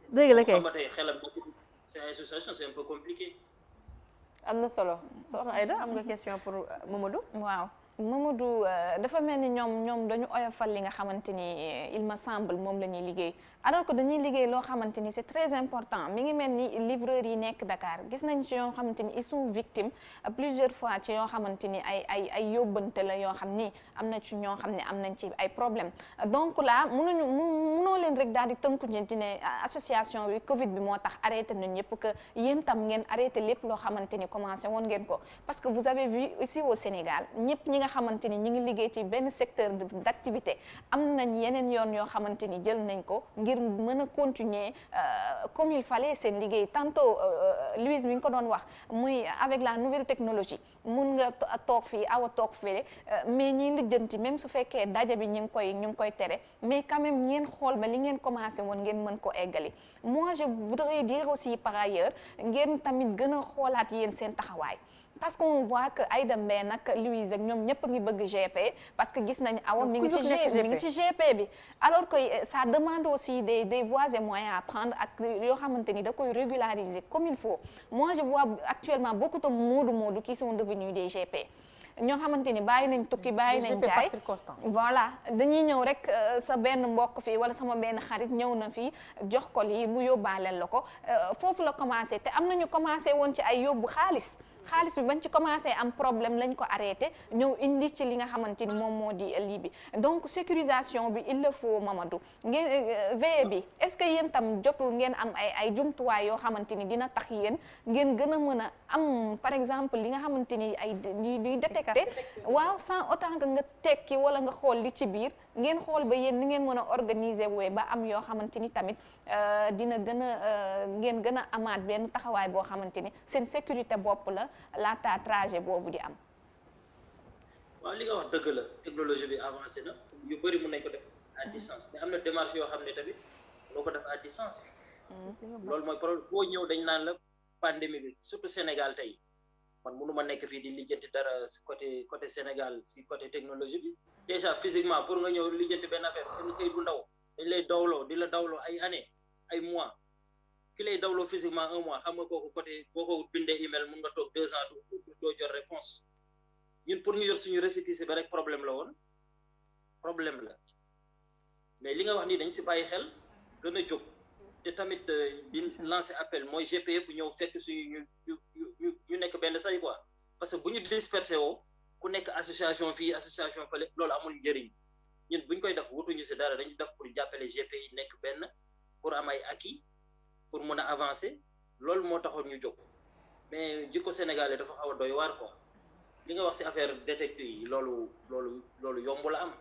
dëgg la kay xam nga tey xelam c'est une association c'est un peu compliqué. am na solo soxna Aïda am nga question pour Mamadou. waaw Mamadou dafa mel ni ñoom dañu oyofal li nga xamante ni il me semble moom la ñuy liggéey alors que dañuy liggéey loo xamante ni c'est très important mi ngi mel ni livreurs yi nekk Dakar gis nañ ci yoo xamante ni ils sont victimes plusieurs fois ci yoo xamante ni ay yóbbante la yoo xam ni am na ci ñoo xam ne am nañ ci ay problème donc là mënoo leen rek daal di tënku ci ne association bi Covid bi moo tax arrêté nañ ñëpp que yéen tam ngeen arrêté lépp loo xamante ni commencé woon ngeen ko parce que vous avez vu ici au Sénégal ñëpp ñi nga xamante ni ñi ngi liggéey ci benn secteur d'activité am nañ yeneen yoon yoo xamante ni jël nañ ko ngir mën a continuer comme il fallait seen liggéey tantôt Louise mi ngi ko doon wax muy avec la nouvelle technologie mun nga toog fii awa toog fii mais ñi lijjanti même su fekkee daje bi ñu ngi koy tere mais quand même ngeen xool ba li ngeen commencé woon ngeen mën ko eggali moi je voudrais dire aussi par ailleurs ngeen tamit gën a xoolaat yéen seen taxawaay parce qu'on voit que Aïda Mbène nag Louise ak ñoom ñëpp a ngi bëgg GP parce que gis nañ awa mi ngi ci GP bi alors que ça demande aussi des voies et moyens à prendre ak yoo xamante ni da koy régulariser comme il faut moi je vois actuellement beaucoup de moodu qui sont devenus des GP ñoo xamante ni bàyyi nañ tukki bàyyi nañ jaay voilà dañuy ñëw rek sa benn mbokk fii wala sama benn xarit ñëw na fii jox ko lii mu yóbbaaleel la ko foofu la commencé te am nañu commencé woon ci ay yóbbu xaalis bi bañ ci commencé am problème lañ ko arrêté ñëw indi ci li nga xamante ni moom moo di lii bi donc sécurisation bi il le faut Mamadou ngeen veille bi est-ce que yéen tam jotul ngeen am ay jumtuwaay yoo xamante ni dina tax yéen ngeen gën a mën a am par exemple li nga xamante ni ay luy détecté waaw sans autant que nga tekki wala nga xool li ci biir ngeen xool ba yéen ni ngeen mën a organiser wee ba am yoo xamante ni tamit dina gën a ngeen gën a amaat benn taxawaay boo xamante ni seen sécurité bopp la laata trajet boobu di am. waaw li nga wax dëgg la technologie bi avancé na yu bëri mën nañ ko def à distance mais am na démarche yoo xam ne tamit loo ko def à distance loolu mooy problème boo ñëw dañ naan la pandémie bi surtout Sénégal tey man mënu ma nekk fii di lijjanti dara si côté Sénégal si côté technologie bi déjà physiquement pour nga ñëw lijjanti benn affaire benn kayit bu ndaw dañ lay dawloo di la dawloo ay années ay mois ki lay dawloo physiquement 1 mois xam nga kooku côté boo ko bindee email mun nga toog 2 ans doo jot réponse ñun pour ñu yor suñu récépissé ba rek problème la woon problème la mais li nga wax nii dañ si bàyyi xel gën a jóg te tamit di lancer appel mooy GP yëpp ñëw fekk suñu ñu nekk benn say quoi parce que bu ñu dispersé woo ku nekk association fii association fële loolu amul njëriñ ñun bu ñu koy def wutuñu si dara dañu def pour jàppale GP yi nekk benn pour am ay acquis pour mun a avancer loolu moo taxoon ñu jóg mais jikko sénégalais dafa xaw a doy waar quoi li nga wax si affaire détective yi loolu yomb la am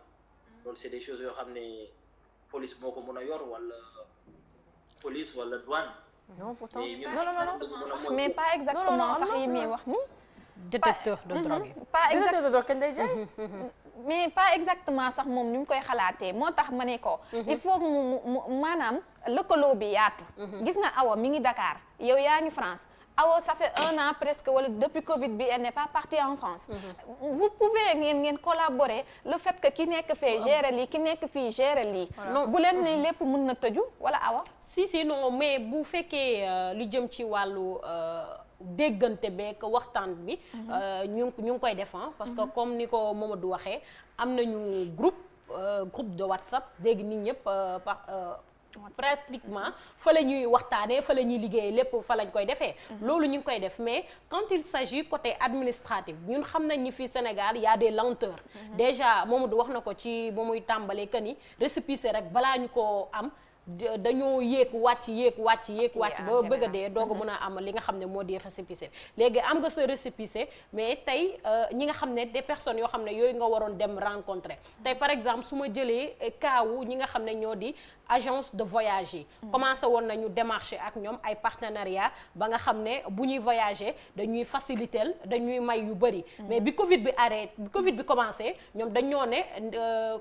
loolu c'est des choses yoo xam ne police moo ko mun a yor wala police wala douane. non pourtant non mais pas exactement sax yi muy wax ni détecteur de drogue. pas détecteur de drogue kenn day jaay. mais pas exactement sax moom ni mu koy xalaatee moo tax ma ne ko. il faut mu maanaam lëkkaloo bi yaatu. gis nga Awa mi ngi Dakar yow yaa ngi France. Awa ça fait 1 an presque wala depuis Covid bi elle n'est pas partie en France. vous pouvez ngeen collaborer le fait que ki nekk fee gérer lii ki nekk fii gérer lii. bu leen ne lépp mën na tëju wala Awa. si non mais bu fekkee lu jëm ci wàllu déggante beeg waxtaan bi. ñu ngi koy def parce que comme ni ko Mamadou waxee am nañu groupe de WhatsApp dégg nit ñëpp pratiquement fa la ñuy waxtaanee fa la ñuy liggéeyee lépp fa lañ koy defee loolu ñu ngi koy def mais quand il s'agit côté administratif ñun xam nañ ni fii Sénégal y a des lenteurs déjà Mamadou wax na ko ci ba muy tàmbalee que ni récépissé rek balaa ñu ko am dañoo yéeg wàcc ba bëgg a dee doog a mën a am li nga xam ne moo di récépissé léegi am nga sa récépissé mais tey ñi nga xam ne des personnes yoo xam ne yooyu nga waroon dem rencontrer tey par exemple su ma jëlee kaawu ñi nga xam ne ñoo di agence de voyage yi commencé woon nañu démarcher ak ñoom ay partenariat ba nga xam ne bu ñuy voyager dañuy faciliter dañuy may yu bëri mais bi Covid bi commencé ñoom dañoo ne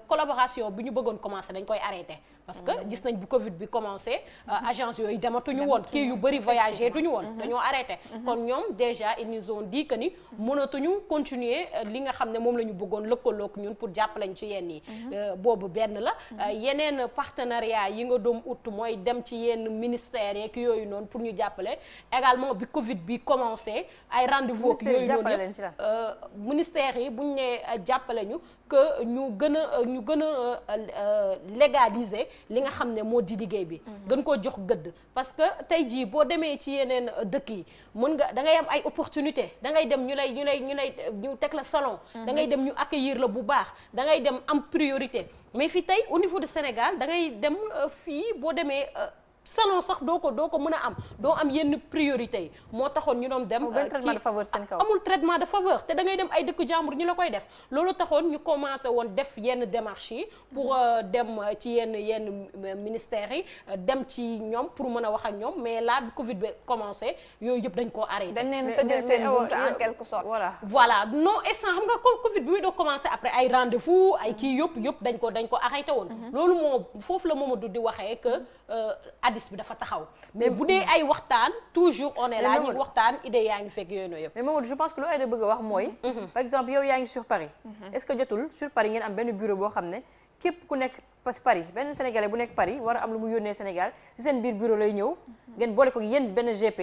collaboration bi ñu bëggoon commencé dañ koy arrêté parce que gis nañ bu Covid bi commencé agence yooyu dematuñu woon kii yu bëri voyagé duñu woon dañoo arrêté kon ñoom déjà ils nous ont dit que ni mënatuñu continuer li nga xam ne moom la ñu bëggoon lëkkaloog ñun pour jàppalañ ci yenn yi boobu benn la yeneen partenariat yi nga doom ut mooy dem ci yenn ministères yeeg yooyu noonu pour ñu jàppale également bi Covid bi commencé ay rendez-vous ak yooyu noonu yëpp ministères yi buñ ne jàppale ñu que ñu gën a légaliser li nga xam ne moo di liggéey bi gën koo jox gëdd parce que tey jii boo demee ci yeneen dëkk yi mën nga da ngay am ay opportunité da ngay dem ñu teg la salon da ngay dem ñu accueillir la bu baax da ngay dem am priorité mais fii tey au niveau du Sénégal da ngay dem fii boo demee salon sax doo ko mën a am doo am yenn priorité yi moo taxoon ñu doon dem traitement de faveur seen kaw amul traitement de faveur te da ngay dem ay dëkk jàmbur ñu la koy def loolu taxoon ñu commencé woon def yenn démarches yi pour dem ci yenn ministères yi dem ci ñoom pour mën a wax ak ñoom mais là bi Covid bi commencé yooyu yëpp dañ koo arrêté. dañ leen tëjal seen buntu en quelque sorte. voilà non instant xam nga Covid bi muy doo commencé après ay rendez-vous ay kii yëpp dañ ko arrêté woon. loolu moo foofu la Mamadou di waxee que hadis bi dafa taxaw mais bu dee ay waxtaan toujours on est là ñu waxtaan idée yaa ngi fekk yooyu noonu yëpp. mais Mamadou je pense que lu ay da bëgg a wax mooy. par exemple yow yaa ngi sur Paris. est-ce que jotul sur Paris ngeen am benn bureau boo xam ne képp ku nekk Paris benn Sénégalais bu nekk Paris war a am lu mu yónnee Sénégal ci seen biir bureau lay ñëw ngeen boole ko yéen benn GP.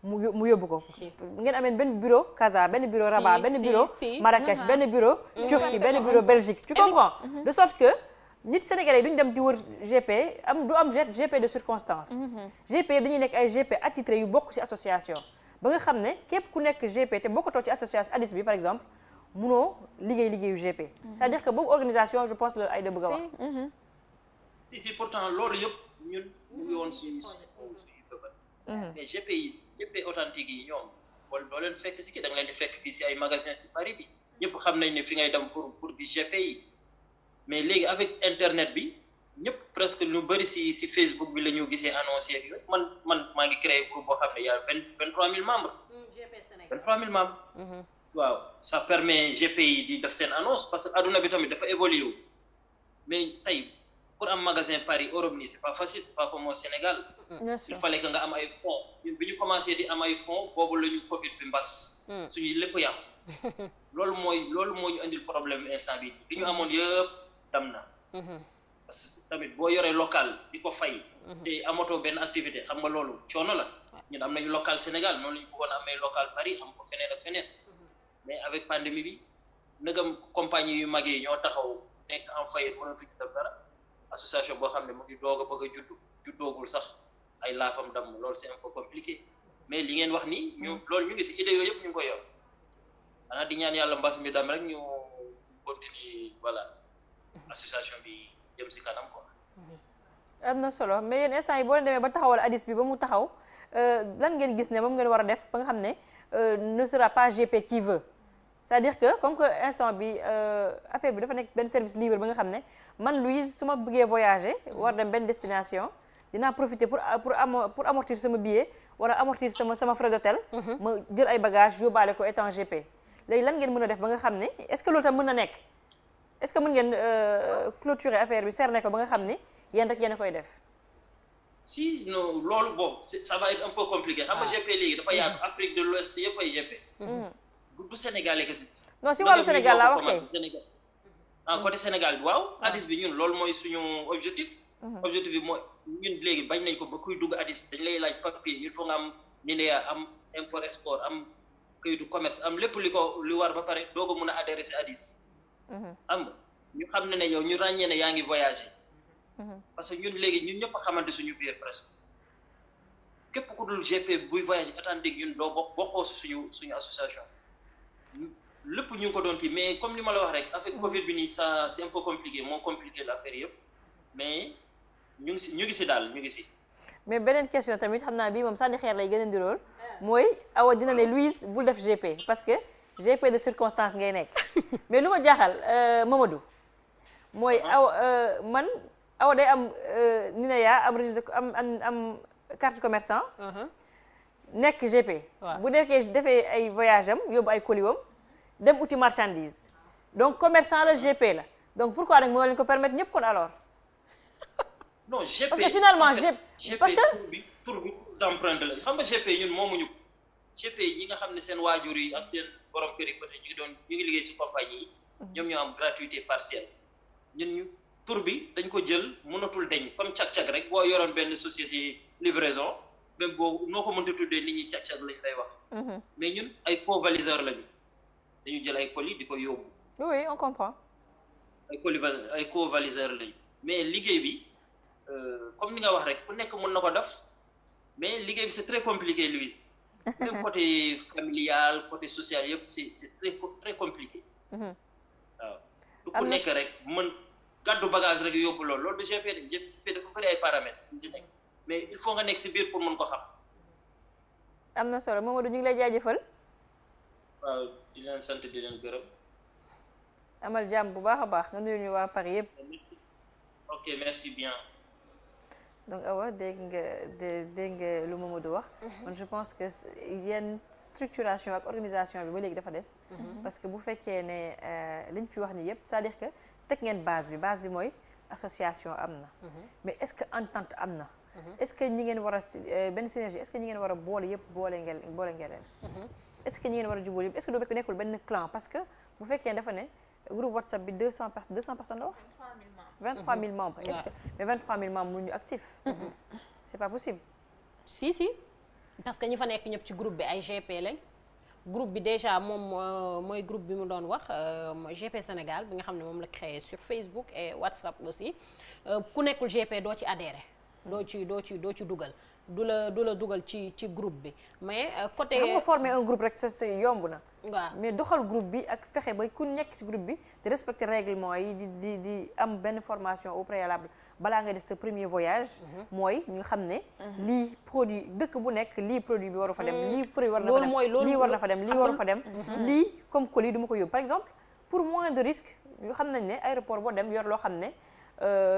mu yóbbu ko ngeen ameen benn bureau Casa benn bureau Rabat benn bureau Marrakech benn bureau Turquie benn bureau Belgique tu comprends de sorte que nit Sénégalais yi duñu dem di wër GP du am GP de circonstance GP dañuy nekk ay GP attitré yu bokk ci association ba nga xam ne képp ku nekk GP te bokkatoo ci association hadis bi par exemple munoo liggéeyu GP c'est-à-dire que boobu organisation je pense loolu ay da bëgg a wax si pourtant loolu yëpp ñun ñu ngi woon suñu mais GP yi GP authentique yi ñoom wala doo leen fekk si kii da nga leen di fekk fii si ay magasin si Paris bi ñëpp xam nañ ne fi ngay dem pour di GP yi mais léegi avec internet bi ñëpp presque lu bëri si Facebook bi la ñu gisee annoncé ak yooyu man maa ngi créé groupe boo xam ne y a 23 000 membres. 23 000 membres. waaw ça permet GP yi di def seen annonce parce que adduna bi tamit dafa évolué wu mais tey pour am magasin Paris Europe nii c'est pas facile, c'est pas comme au Sénégal. Bien sûr. Il fallait que nga am ay fonds ñun bi ñu commencé di am ay fonds boobu la ñu Covid bi mbas. suñu lépp yàqu. loolu moo ñu indil problème instant bi li ñu amoon yëpp dam na. parce que tamit boo yoree local di ko fay. te amatoo benn activité xam nga loolu coono la. ñun am nañu local Sénégal noonu la ñu bëggoon amee local Paris am ko feneen ak feneen. mais avec pandémie bi nëgam compagnie yu mag yi ñoo taxaw nekk en faillite mënatuñu def dara association boo xam ne mu ngi doog a bëgg a juddoogul sax ay laafam damm loolu c'est un peu compliqué mais li ngeen wax ni loolu ñu ngi si idée yooyu yëpp ñu ngi ko yor xanaa di ñaan yàlla mbas mi dam rek ñu continue voilà association bi jëm si kanam quoi. am na solo mais yéen instant yi boo demee ba taxawal ADIS bi ba mu taxaw lan ngeen gis ne moom ngeen war a def ba nga xam ne ne sera pas GP qui veut c'est-à-dire que comme que instant bi affaire bi dafa nekk benn service libre ba nga xam ne man Louise su ma bëggee voyager war dem benn destination dinaa profiter pour amortir sama billet wala amortir sama frais d'hôtel ma jël ay bagages yóbbaale ko étant GP léegi lan ngeen mën a def ba nga xam ne est-ce que loolu tam mën na nekk est-ce que mën ngeen clôturer affaire bi cerner ko ba nga xam ne yéen rek yéen a koy def. si non loolu bon ça va être un peu compliqué xam nga GP léegi dafa yaatu Afrique de l'Ouest yëpp ay GP. du Sénégalais que si. non si wàllu Sénégal laa wax kay. côté Sénégal bi waaw. ADIS bi ñun loolu mooy suñu objectif. objectif bi mooy ñun léegi bañ nañ ko ba kuy dugg ADIS dañ lay laaj papier il faut nga am NINEA am import export am kayitu commerce am lépp li war ba pare doo ko mën a adhérer si ADIS. am nga ñu xam ne yow ñu ràññee ne yaa ngi voyager. parce que ñun léegi ñun ñëpp a xamante suñu biir presque képp ku dul GP buy voyager Atlantique ñun doo bokkoo si suñu association. lépp ñu ngi ko doon kii mais comme li ma la wax rek avec Covid bi nii ça c'est un peu compliqué moo compliqué l'affaire yëpp mais ñu ngi si daal ñu ngi si. mais beneen question tamit xam naa bii moom sànni xeer lay gën a ndirool mooy awa dina ne Louise bul def GP parce que GP de circonstance ngay nekk mais lu ma jaaxal Mamadou mooy man awa day am NINEA am registre am carte commerçant. nekk GP. bu defee ay voyage am yóbbu ay colis am dem uti marchandise donc commerçant la GP la donc pourquoi nag moo leen ko permettre ñëpp kon alors. non GP parce que finalement GP parce que tur bi d'empreinte la xam nga GP ñun moomuñu ko GP ñi nga xam ne seen waajur yi ak seen borom kër yi peut-être ñu ngi liggéey ci compagnie yi. ñoom ñoo am gratuité partielle ñun tur bi dañ ko jël mënatul deñ comme cag-cag rek boo yoroon benn société livraison. même boobu noo ko mënta tuddee nit ñi cag-cag lañ lay wax. mais ñun ay co-valiseurs lañu dañu jël ay colis di ko yóbbu. oui on comprend. ay co-valiseurs lañu mais liggéey bi comme ni nga wax rek ku nekk mën na ko def mais liggéey bi c'est très compliqué Louise. même côté familial côté social yëpp c'est très compliqué. waaw du ku nekk rek mën gàddu bagage rek yóbbu loolu du GP de GP dafa bëri ay paramètres yu si nekk. mais il faut nga nekk si biir pour mën ko xam. am na solo Mamadou ñu ngi lay jaajëfal. waaw di leen sant di leen gërëm. amal jàmm bu baax a baax nga nuyu ñu waa Paris yëpp. ok merci bien. donc awa dégg nga lu Mamadou wax. man je pense que yenn structuration ak organisation bi ba léegi dafa des. parce que bu fekkee ne liñ fi wax ni yëpp c'est-à-dire que teg ngeen base bi mooy association am na. mais est-ce que entente am na. est-ce que ñi ngeen war a benn synergie est-ce que ñi ngeen war a boole yëpp boole ngeen leen. est-ce que ñi ngeen war a jubóol yëpp est-ce que du nekkul benn clan parce que bu fekkee dafa ne groupe WhatsApp bi 200 personnes la wax. 23 000 membres. est-ce que mais 23 000 membres mënuñu actif. c'est pas possible. si parce que ñi fa nekk ñëpp ci groupe bi ay GP lañ. groupe bi déjà moom mooy groupe bi mu doon wax mooy GP Sénégal bi nga xam ne moom la créé sur Facebook et WhatsApp aussi ku nekkul GP doo ci adhéré doo ci dugal du la dugal ci groupe bi mais côté. xam nga former un groupe rek c'est yomb na. waaw mais doxal groupe bi ak fexe ba ku nekk ci groupe bi di respecter règlement yi di am benn formation au préalable balaa nga def sa premier voyage. mooy ñu xam ne. lii produit dëkk bu nekk lii produit bi waru fa dem. lii produit war na fa dem lii war na fa dem lii waru fa dem. lii comme colis du ma ko yóbbu par exemple pour moins de risque ñu xam nañ ne aéroport boo dem yor loo xam ne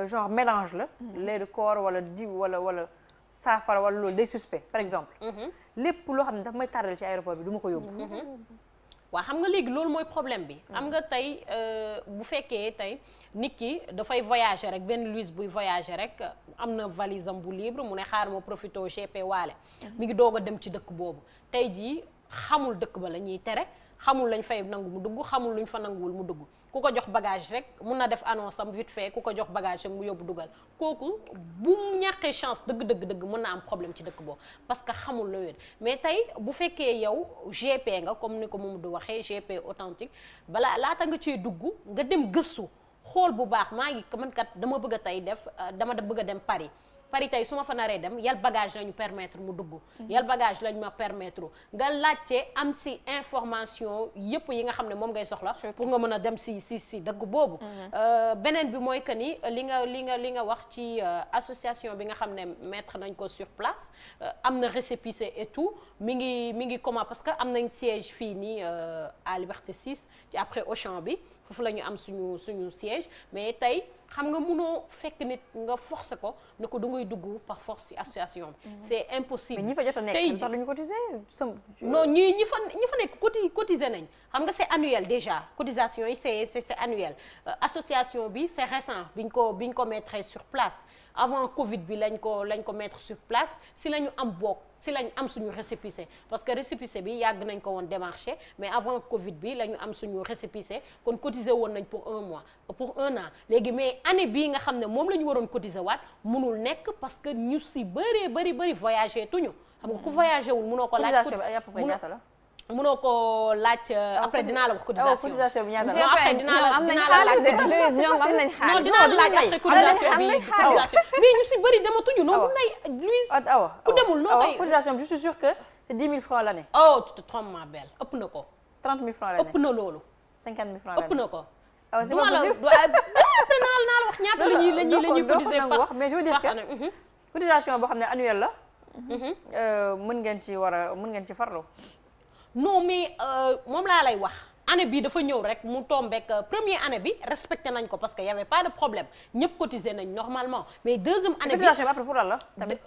genre mélange la. lait de corps wala diw wala saafara wala loolu day suspect par exemple. lépp loo xam ne daf may tardel ci aéroport bi du ma ko yóbbu. waaw xam nga léegi loolu mooy problème bi. xam nga tey bu fekkee tey nit ki dafay voyager rek benn Louise buy voyager rek am na valise am bu libre mu ne xaar ma profité GP waale. mi ngi doog a dem ci dëkk boobu tey jii xamul dëkk ba la ñuy tere xamul lañ fay nangu mu dugg xamul luñ fa nanguwul mu dugg. ku ko jox bagage rek mun na def annonce am vite fait ku ko jox bagage rek mu yóbbu dugal kooku bu ñàkkee chance dëgg mën na am problème ci dëkk boobu parce que xamul la wér mais tey bu fekkee yow GP nga comme ni ko Mamadou waxee GP authentique balaa laata nga ciy dugg nga dem gëstu xool bu baax maa ngi man kat dama bëgg a tey dama bëgg a dem Paris tey su ma fa naree dem yal bagage lañu permettre mu dugg yal bagage lañu ma permettre nga laajte am si information yëpp yi nga xam ne moom ngay soxla pour nga mën a dem si dëgg boobu beneen bi mooy que ni li nga wax ci association bi nga xam ne mettre nañ ko sur place am na récépissé et tout mi ngi comment parce que am nañ siège fii nii à Liberté 6 ci après Auchan bi foofu la ñu am suñu siège mais tey xam nga mënoo fekk nit nga forcer ko ne ko da ngay dugg par force ci association bi. C'est impossible. mais ñi fa jot a nekk sax duñu cotiser. non ñi fa nekk cotiser nañ xam nga c'est annuel déjà cotisation yi c'est annuel association bi c'est récent biñ ko mettre sur place avant Covid bi lañ ko mettre sur place si la ñu am bokk si lañ am suñu récépissé parce que récépissé bi yàgg nañ ko woon démarché mais avant Covid bi la ñu am suñu récépissé kon cotiser woon nañ pour un an léegi mais année bii nga xam ne moom la ñu waroon cotiser waat mënul nekk parce que ñu si bëri voyagé tuñu xam nga ku voyagé wul mënoo ko laaj mënoo ko laaj après dinaa la wax cotisation bi ñaata la après dinaa la laaj ñoom am nañ xaalis dinaa la laaj après cotisation mais ñu si bëri dematuñu noonu nay Louise ku demul noo koy cotisation bi je suis sûre que c'est 10 000 francs l'année. oh tu te trompes ma belle ëpp na ko 30 000 francs l'année ëpp na loolu 50 000 francs l'année ëpp na ko c'est pas possible après naa la wax ñaata la ñuy cotiser wax mais je veux dire que cotisation boo xam ne annuelle la mën ngeen ci farlu. non mais moom laa lay wax année bi dafa ñëw rek mu tombeek première année bi respecté nañ ko parce que y avait pas de problème ñëpp cotisé nañ normalement mais deuxième année bi cotisation bi après pour lan la tamit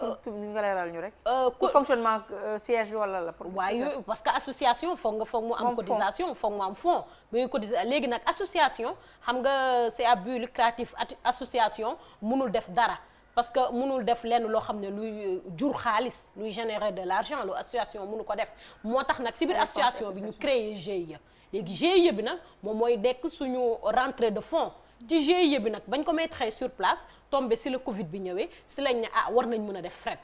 nga leeral ñu rek pour fonctionnement siège bi wala la waaye parce que association foog mu am cotisation foog mu am fonds ba cotisé léegi nag association xam nga c'est à but lucratif association mënul def dara parce que mënul def lenn loo xam ne luy jur xaalis luy générer de l'argent lu association mënu ko def moo tax nag si biir association bi ñu créer GIE léegi GIE bi nag moom mooy dekk suñu rentrée de fonds ci GIE bi nag bañ ko mettre sur place tombé si la Covid bi ñëwee si lañ ne war nañ mën a def frais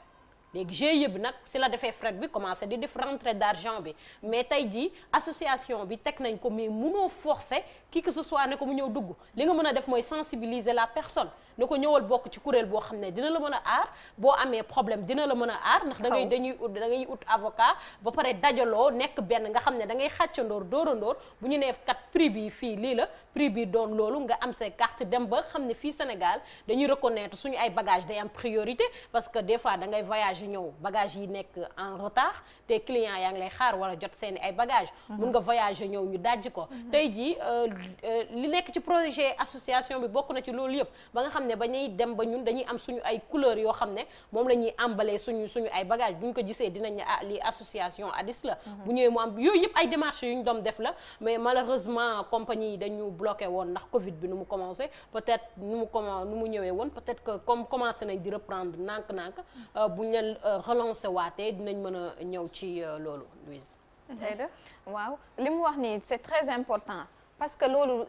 léegi GIE bi nag si la defee frais bi commencé di def rentrée d'argent bi mais tey jii association bi teg nañ ko mais mënoo forcer qui que ce soit ne ko mu ñëw dugg li nga mën a def mooy sensibiliser la personne ne ko ñëwal bokk ci kuréel boo xam ne dina la mën a aar boo amee problème dina la mën a aar ndax da ngay ut avocat ba pare dajaloo nekk benn nga xam ne da ngay xàccandoor dóorandoor bu ñu nee kat prix bi fii lii la prix bi doon loolu nga am say carte dem ba xam ne fii Sénégal dañuy reconnaître suñu ay bagages day am priorité parce que des fois da ngay voyager ñëw bagages yi nekk en retard te clients yaa ngi lay xaar wala jot seeni ay bagages mun nga voyager ñëw ñu dajji ko tey jii li nekk ci projet association bi bokk na ci loolu yëpp ba nga xam ne ba ñuy dem ba ñun dañuy am suñu ay couleurs yoo xam ne moom la ñuy emballer suñu ay bagages bu ñu ko gisee dinañ ne lii association ADIS la bu ñëwee mu am yooyu yëpp ay démarches yu ñu doon def la mais malheureusement compagnie yi dañu bloqué woon ndax Covid bi nu mu commencé peut-être nu mu ñëwee woon peut-être que comme commencé nañ di reprendre nànk-nànk bu ñu leen relancer waatee dinañ mën a ñëw ci loolu Louise. waaw li mu wax nii c'est très important parce que loolu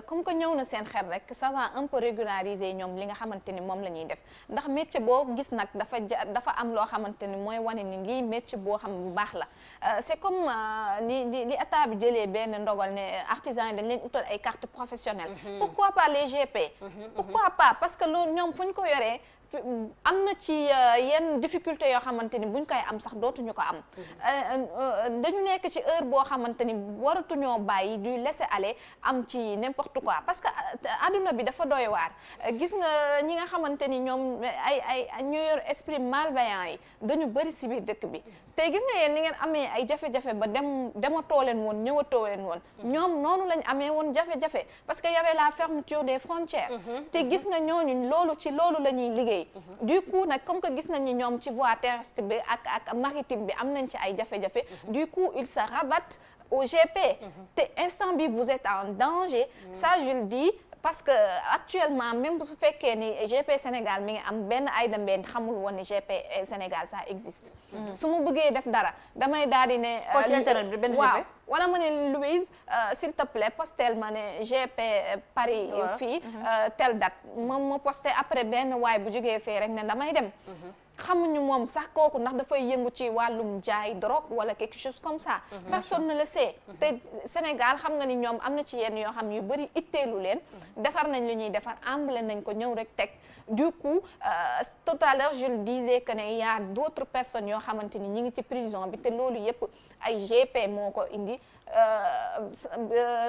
comme que ñëw na seen xel rek ça va un peu régulariser ñoom li nga xamante ni moom la ñuy def ndax métier boo gis nag dafa am loo xamante ni mooy wane ni ngi métier boo xam bu baax la c'est comme li état bi jëlee benn ndogal ne artisans yi dañ leen utal ay carte professionnelle pourquoi pas les GP pourquoi pas parce que loolu ñoom fu ñu ko yoree am na ci yenn difficulté yoo xamante ni buñ koy am sax dootuñu ko am dañu nekk ci heure boo xamante ni waratuñoo bàyyi du laisser aller am ci n'importe quoi parce que adduna bi dafa doy waar gis nga ñi nga xamante ni ñoom ay ñu yor esprit malveillant yi dañu bëri ci biir dëkk bi te gis nga yéen ni ngeen amee ay jafe-jafe ba dematoo leen woon ñëwatoo leen woon ñoom noonu lañ amee woon jafe-jafe parce que y avait la fermeture des frontières te gis nga ñooñu loolu ci loolu la ñuy liggéey du coup nag comme que gis nañ ni ñoom ci voie terrestre bi ak maritime bi am nañ ci ay jafe-jafe du coup ils se rabattent au GP. te instant bi vous êtes en danger. Ça je le dis. Parce que actuellement même bu su fekkee ni GP Sénégal mi ngi am benn Aïda Mbène xamul woon ni GP Sénégal ça existe. su ma bëggee def dara damay daal di ne. ci internet bi benn GP waaw wala ma ne Louise s'il te plaît postel ma ne GP Paris fii telle date ma posté après benn waay bu jógee fee rek ne damay dem. xamuñu moom sax kooku ndax dafay yëngu ci wàllum jaay drogue wala quelque chose comme ça. personne ne le sait. te Sénégal xam nga ni ñoom am na ci yenn yoo xam yu bëri itteelu leen. defar nañ lu ñuy defar emballé nañ ko ñëw rek teg. du coup tout à l'heure je le disais que ne y a d'autres personnes yoo xamante ni ñi ngi ci prison bi te loolu yëpp ay GP moo ko indi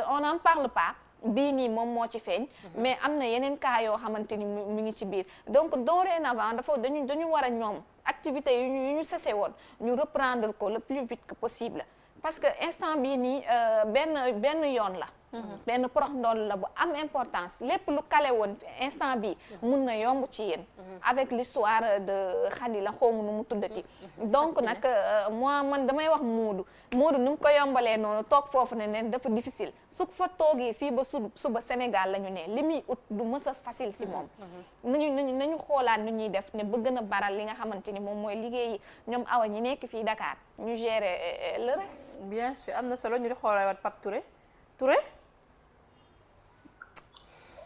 on n'en parle pas. bii nii moom moo ci feeñ mais am na yeneen cas yoo xamante ni mi ngi ci biir donc dorénavant dafa dañu war a ñoom activités yu ñu cessé woon ñu reprendre ko le plus vite que possible parce que instant bii nii benn yoon la benn porox ndool la bu am importance lépp lu kale woon instant bi mun na yomb ci yéen avec l'histoire de Khady la xawma nu mu tuddati donc nag moi man damay wax Moodu nu mu ko yombalee noonu toog foofu ne dafa difficile su fa toogee fii ba suba Sénégal la ñu ne li muy ut du mës a facile si moom nañu xoolaat nu ñuy def ne ba gën a baral li nga xamante ni moom mooy liggéeyi ñoom awa ñi nekk fii Dakar ñu gérer le reste. bien sûr am na solo ñu di xoolaat Pape Touré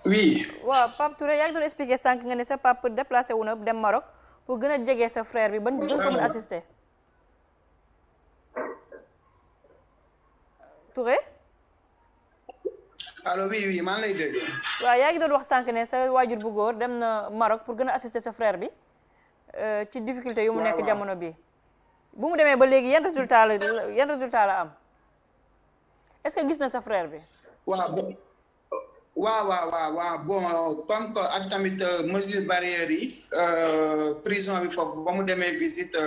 oui. waaw Pape Touré yaa ngi doon expliquer sànq nga ne sa papa déplacé wu na dem Maroc pour gën a jege sa frère bi ban gën ko mën assister. Touré. allo oui maa ngi lay dégg. waaw yaa ngi doon wax sànq ne sa waajur bu góor dem na Maroc pour gën a assister sa frère bi ci difficulté yu mu nekk jamono bi bu mu demee ba léegi yan résultat la am est-ce que gis na sa frère bi. waaw bon comme que ak tamit mesure barrière yi prison bi foofu ba mu demee visite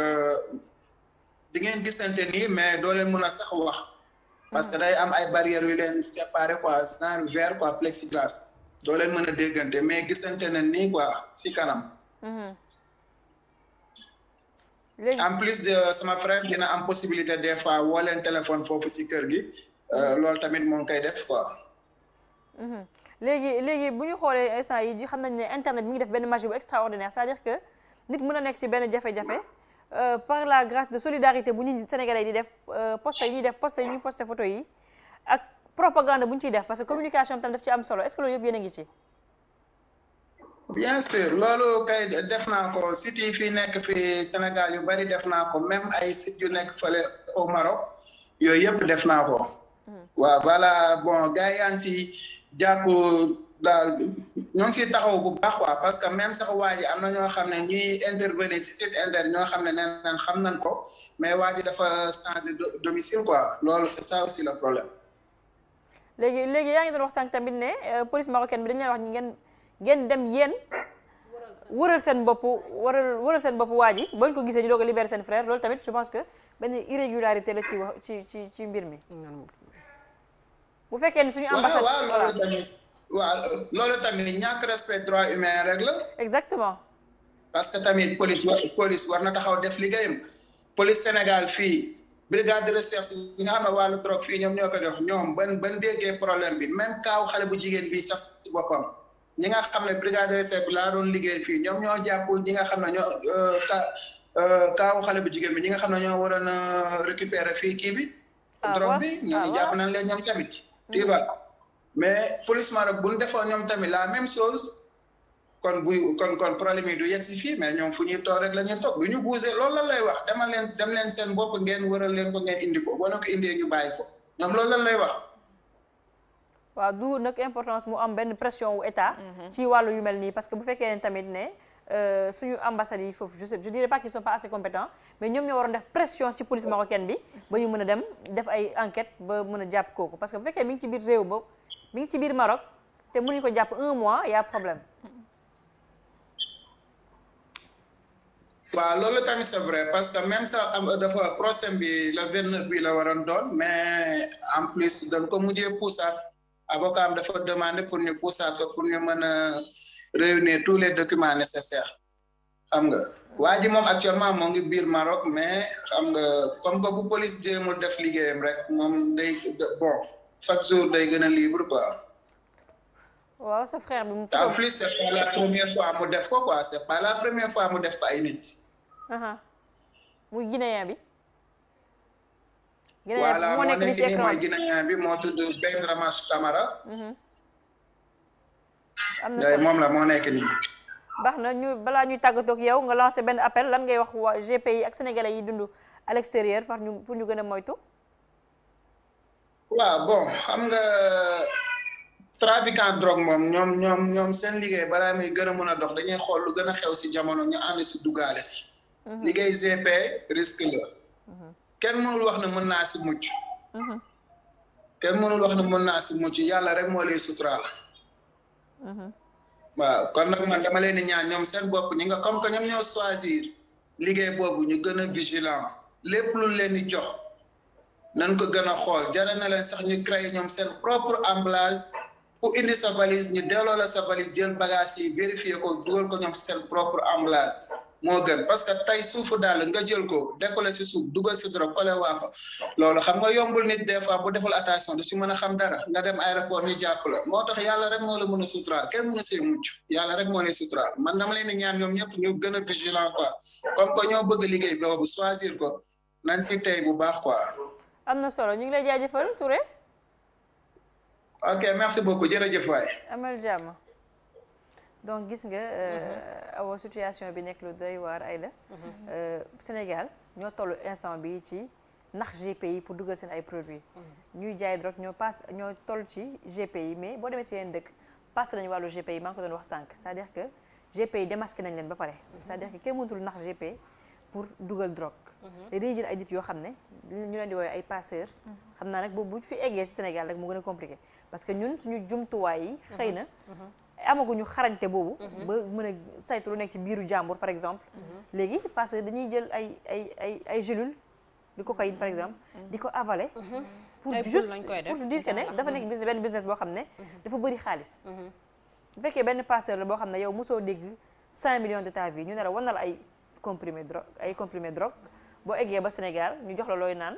di ngeen gisante nii mais doo leen mën a sax wax parce que day am ay barrières yu leen séparé quoi genre verre quoi plexiglas doo leen mën a déggante mais gisante na nii quoi si kanam. en plus de sama frère dina am possibilité des fois woo leen téléphone foofu si kër gi loolu tamit moo ngi koy def quoi. léegi bu ñu xoolee instant yi xam nañ ne internet mi ngi def benn magie bu extraordinaire c'est-à-dire que nit mën a nekk ci benn jafe-jafe par la grâce de solidarité bu ñu Sénégalais yi di def poste yi ñuy posté photo yi ak propagande bu ñu ciy def parce que communication tam daf ci am solo est-ce que loolu yëpp yéen a ngi ci. bien sûr loolu kay def naa ko sites yi fii nekk fii Sénégal yu bari def naa ko même ay sites yu nekk fële au Maroc yooyu yëpp def naa ko. waaw voilà bon gars yaa ngi si jàpp daal ñoo ngi siy taxaw bu baax quoi parce que même sax waa ji am na ñoo xam ne ñuy intervenir si site internet ñoo xam ne nee nañ xam nañ ko mais waa ji dafa changer domicile quoi loolu c'est ça aussi le problème. léegi yaa ngi doon wax sànq tamit ne police marocaine bi dañu leen wax ngeen dem yéen wëral seen bopp waa ji bañ ko gisee ñu doog a libérer seen frère loolu tamit je pense que benn irrégularité la ci wax ci mbir mi. bu fekkee ni suñu ambassade loolu tamit ñàkk respect droit humain rek la. exactement. parce que tamit police war na taxaw def liggéeyam police Sénégal fii brigade de recherche yi nga xam ne wàllu drogue fii ñoom ñoo ko jox ñoom ban déggee problème bi même kaaw xale bu jigéen bi sax ci boppam ñi nga xam ne brigade de recherche bi laa doon liggéey fii ñoom ñoo jàpp ñi nga xam ne ñoo kaaw xale bu jigéen bi ñi nga xam ne ñoo waroon a récupérer fii kii bi. drogue bi ñooñu jàpp nañ leen ñoom tamit. tu vois mais police Maroc bu ñu defoon ñoom tamit la même chose kon problème yi du yegg si fii mais ñoom fu ñuy toog rek la ñuy toog du ñu bouger loolu lan lay wax dem leen seen bopp ngeen wëral leen ko ngeen indi ko boo ko indee ñu bàyyi ko ñoom loolu lan lay wax. waaw du nag importance mu am benn pression wu état. ci wàllu yu mel nii parce que bu fekkee ne tamit ne suñu ambassades yi foofu je dirais pas qu'ils sont pas assez compétents mais ñoom ñoo waroon def pression ci police marocaine bi ba ñu mën a dem def ay enquête ba mën a jàpp kooku parce que bu fekkee mi ngi ci biir réew ba mi ngi ci biir Maroc te mënuñu ko jàpp 1 mois y a problème. waaw loolu tamit c'est vrai parce que même ça dafa procès bi le 29 bi la waroon doon mais en plus dañ ko mujjee puusaat avocat am dafa demandé pour ñu puusaat ko pour ñu mën a réunir tous les documents nécessaires xam nga waa ji moom actuellement moo ngi biir Maroc mais xam nga comme que bu police jéemul def liggéeyam rek moom day bon chaque jour day gën a libre quoi. waaw sa frère bi mu. en plus c'est pas la première fois mu def ko quoi c'est pas la première fois mu def ko ay nit. muy Guinéen bi. voilà moo nekk nii mooy Guinéen bi moo tudd Ben Ramache Camara. am na solo moom la moo nekk nii. baax na ñu balaa ñuy tàggatoo ak yow nga lancé benn appel lan ngay wax waa GPI ak sénégalais yi dund à l'extérieur pour ñu gën a moytu. waaw bon xam nga trafiquant drogue moom ñoom seen liggéey balaa muy gën a mën a dox dañuy xool lu gën a xew si jamono ñu ànd si duggaale si. liggéey GP risque la. kenn mënul wax ne mën naa si mucc. kenn mënul wax ne mën naa si mucc yàlla rek moo lay suturaal. waaw kon nag man dama leen di ñaan ñoom seen bopp ñi nga comme que ñoom ñoo choisir liggéey boobu ñu gën a vigilant lépp lu leen di jox nañ ko gën a xool jare na leen sax ñu créer ñoom seen propre emballage ku indi sa valise ñu delloo la sa valise jël bagage yi vérifier ko dugal ko ñoom seen propre emballage moo gën parce que tey suufu daal nga jël ko décoller si suuf dugal si drogue collé waa ko loolu xam nga yombul nit des fois bu deful attention du si mën a xam dara nga dem aéroport ñu jàpp la moo tax yàlla rek moo la mën a suturaal kenn mënu see mucc yàlla rek moo lay suturaal man dama leen di ñaan ñoom ñëpp ñu gën a vigilant quoi comme que ñoo bëgg liggéey boobu choisir ko nañ si tey bu baax quoi. am na solo ñu ngi lay jaajëfal Touré. ok merci beaucoup jërëjëf waay. amal jàmm. donc gis nga awa situation bi nekk lu doy waar ay la Sénégal ñoo toll instant bi ci nax GPI pour dugal seen ay produits ñuy jaay drogue ñoo toll ci GPI mais boo demee si yeneen dëkk passé nañu wàllu GPI maa ngi ko doon wax sànq c'est-à-dire que GPI démasqué nañ leen ba pare c'est-à-dire que kenn mënatul nax GPI pour dugal drogue te dañuy jël ay nit yoo xam ne ñu leen di woowee ay passeurs xam naa nag boobu bu fi eggee si Sénégal rek mu gën a compliqué parce que ñun suñu jumtuwaay yi xëy na amaguñu xarañte boobu ba mën a saytu lu nekk ci biiru jàmbur par exemple léegi parce que dañuy jël ay gélules di cocaïne par exemple di ko avaler pour juste pour dire que ne dafa nekk benn business boo xam ne dafa bëri xaalis bu fekkee benn passeur la boo xam ne yow mosoo dégg 5 millions de ta vie ñu ne la wan na la ay comprimé drogue boo eggee ba Sénégal ñu jox la looy naan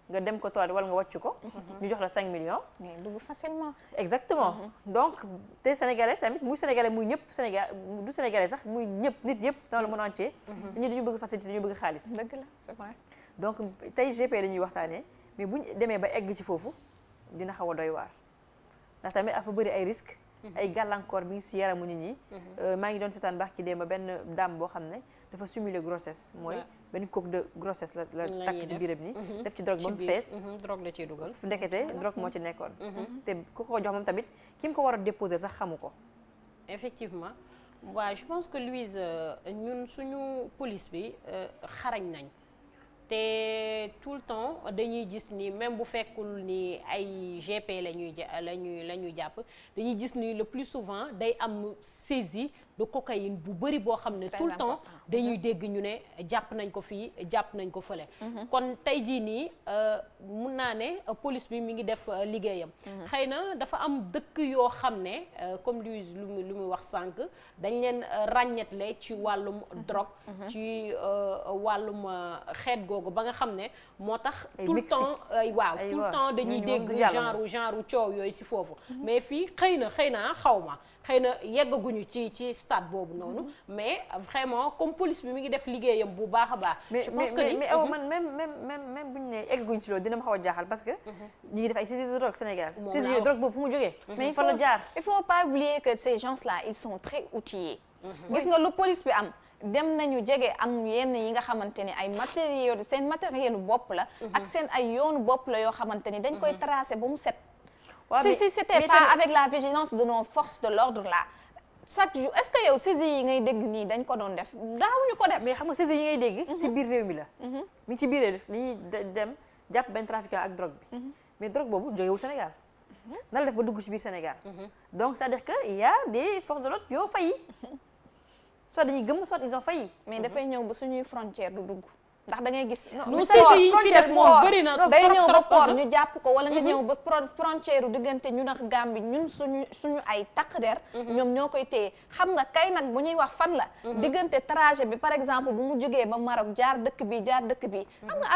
nga dem ko toile wala nga wàcc ko ñu jox la 5 millions mais dugg facilement exactement donc te sénégalais tamit muy sénégalais muy ñëpp Sénégal du sénégalais sax muy ñëpp nit yëpp dans le monde entier dañu dañu bëgg facilité dañu bëgg xaalis dëgg la c'est vrai donc tey GP dañuy waxtaanee mais buñ demee ba egg ci foofu dina xaw a doy waar ndax tamit dafa bëri ay risques ay gàllankoor bi si yaramu nit ñi maa ngi doon seetaan baax ki démb benn dame boo xam ne dafa simuler grossesse mooy benn coque de grossesse la takk ci biiram ni def ci drogue ba mu fees drogue la ciy dugal ndekete drogue moo ci nekkoon te ku ko jox moom tamit ki mu ko war a déposer sax xamu ko effectivement waaw je pense que Louise ñun suñu police bi xarañ nañ te tout le temps dañuy gis ni même bu fekkul ni ay GP la ñuy jàpp dañuy gis ni le plus souvent day am saisie de cocaïne bu bëri boo xam ne tout le temps dañuy dégg ñu ne jàpp nañ ko fii jàpp nañ ko fële kon tey jii nii mun naa ne police bi mi ngi def liggéeyam xëy na dafa am dëkk yoo xam ne comme Louise lu muy wax sànq dañ leen ràññetle ci wàllum drogue ci wàllum xeet googu ba nga xam ne moo tax tout le temps waaw tout le temps dañuy dégg genre coow yooyu ci foofu mais fii xëy na xaw ma xëy na yeggaguñu ci stade boobu noonu mais vraiment comme police bi mi ngi def liggéeyam bu baax a baax. je pense que mais aw man même bu ñu nee eggaguñu ci loolu dina ma xaw a jaaxal parce que ñu ngi def ay saisie de drogue Sénégal. saisie de drogue boobu fu mu jógee. mais fan la jaar il faut pas oublier que ces gens-là ils sont très outillés. gis nga lu police bi am. dem nañu jege am yenn yi nga xamante ni ay matériel seen matériel bopp la. ak seen ay yoonu bopp la yoo xamante ni dañ koy tracer ba mu set. si c'était pas avec la vigilance de nos forces de l'ordre là chaque jour est-ce que yow saisie yi ngay dégg nii dañ ko doon def daawuñu ko def. mais xam nga saisie yi ngay dégg. si biir réew mi la. mi ngi ci biir réew mi dañuy dem jàpp benn trafiquant ak drogue bi. mais drogue boobu jógewul Sénégal. nan la def ba dugg ci biir Sénégal. donc c'est-à-dire que il y a des forces de l'ordre qui ont failli. soit dañuy gëm soit ils ont failli. mais dafay ñëw ba suñuy frontière du dugg. ndax da ngay gis. nu saisi yi fi def moom bëri na day ñëw ba port ñu jàpp ko wala nga ñëw ba frontière diggante ñun ak Gambie ñun suñu ay takk der ñoom ñoo koy téye xam nga kay nag bu ñuy wax fan la diggante trajet bi par exemple bu mu jógee ba Maroc jaar dëkk bi xam nga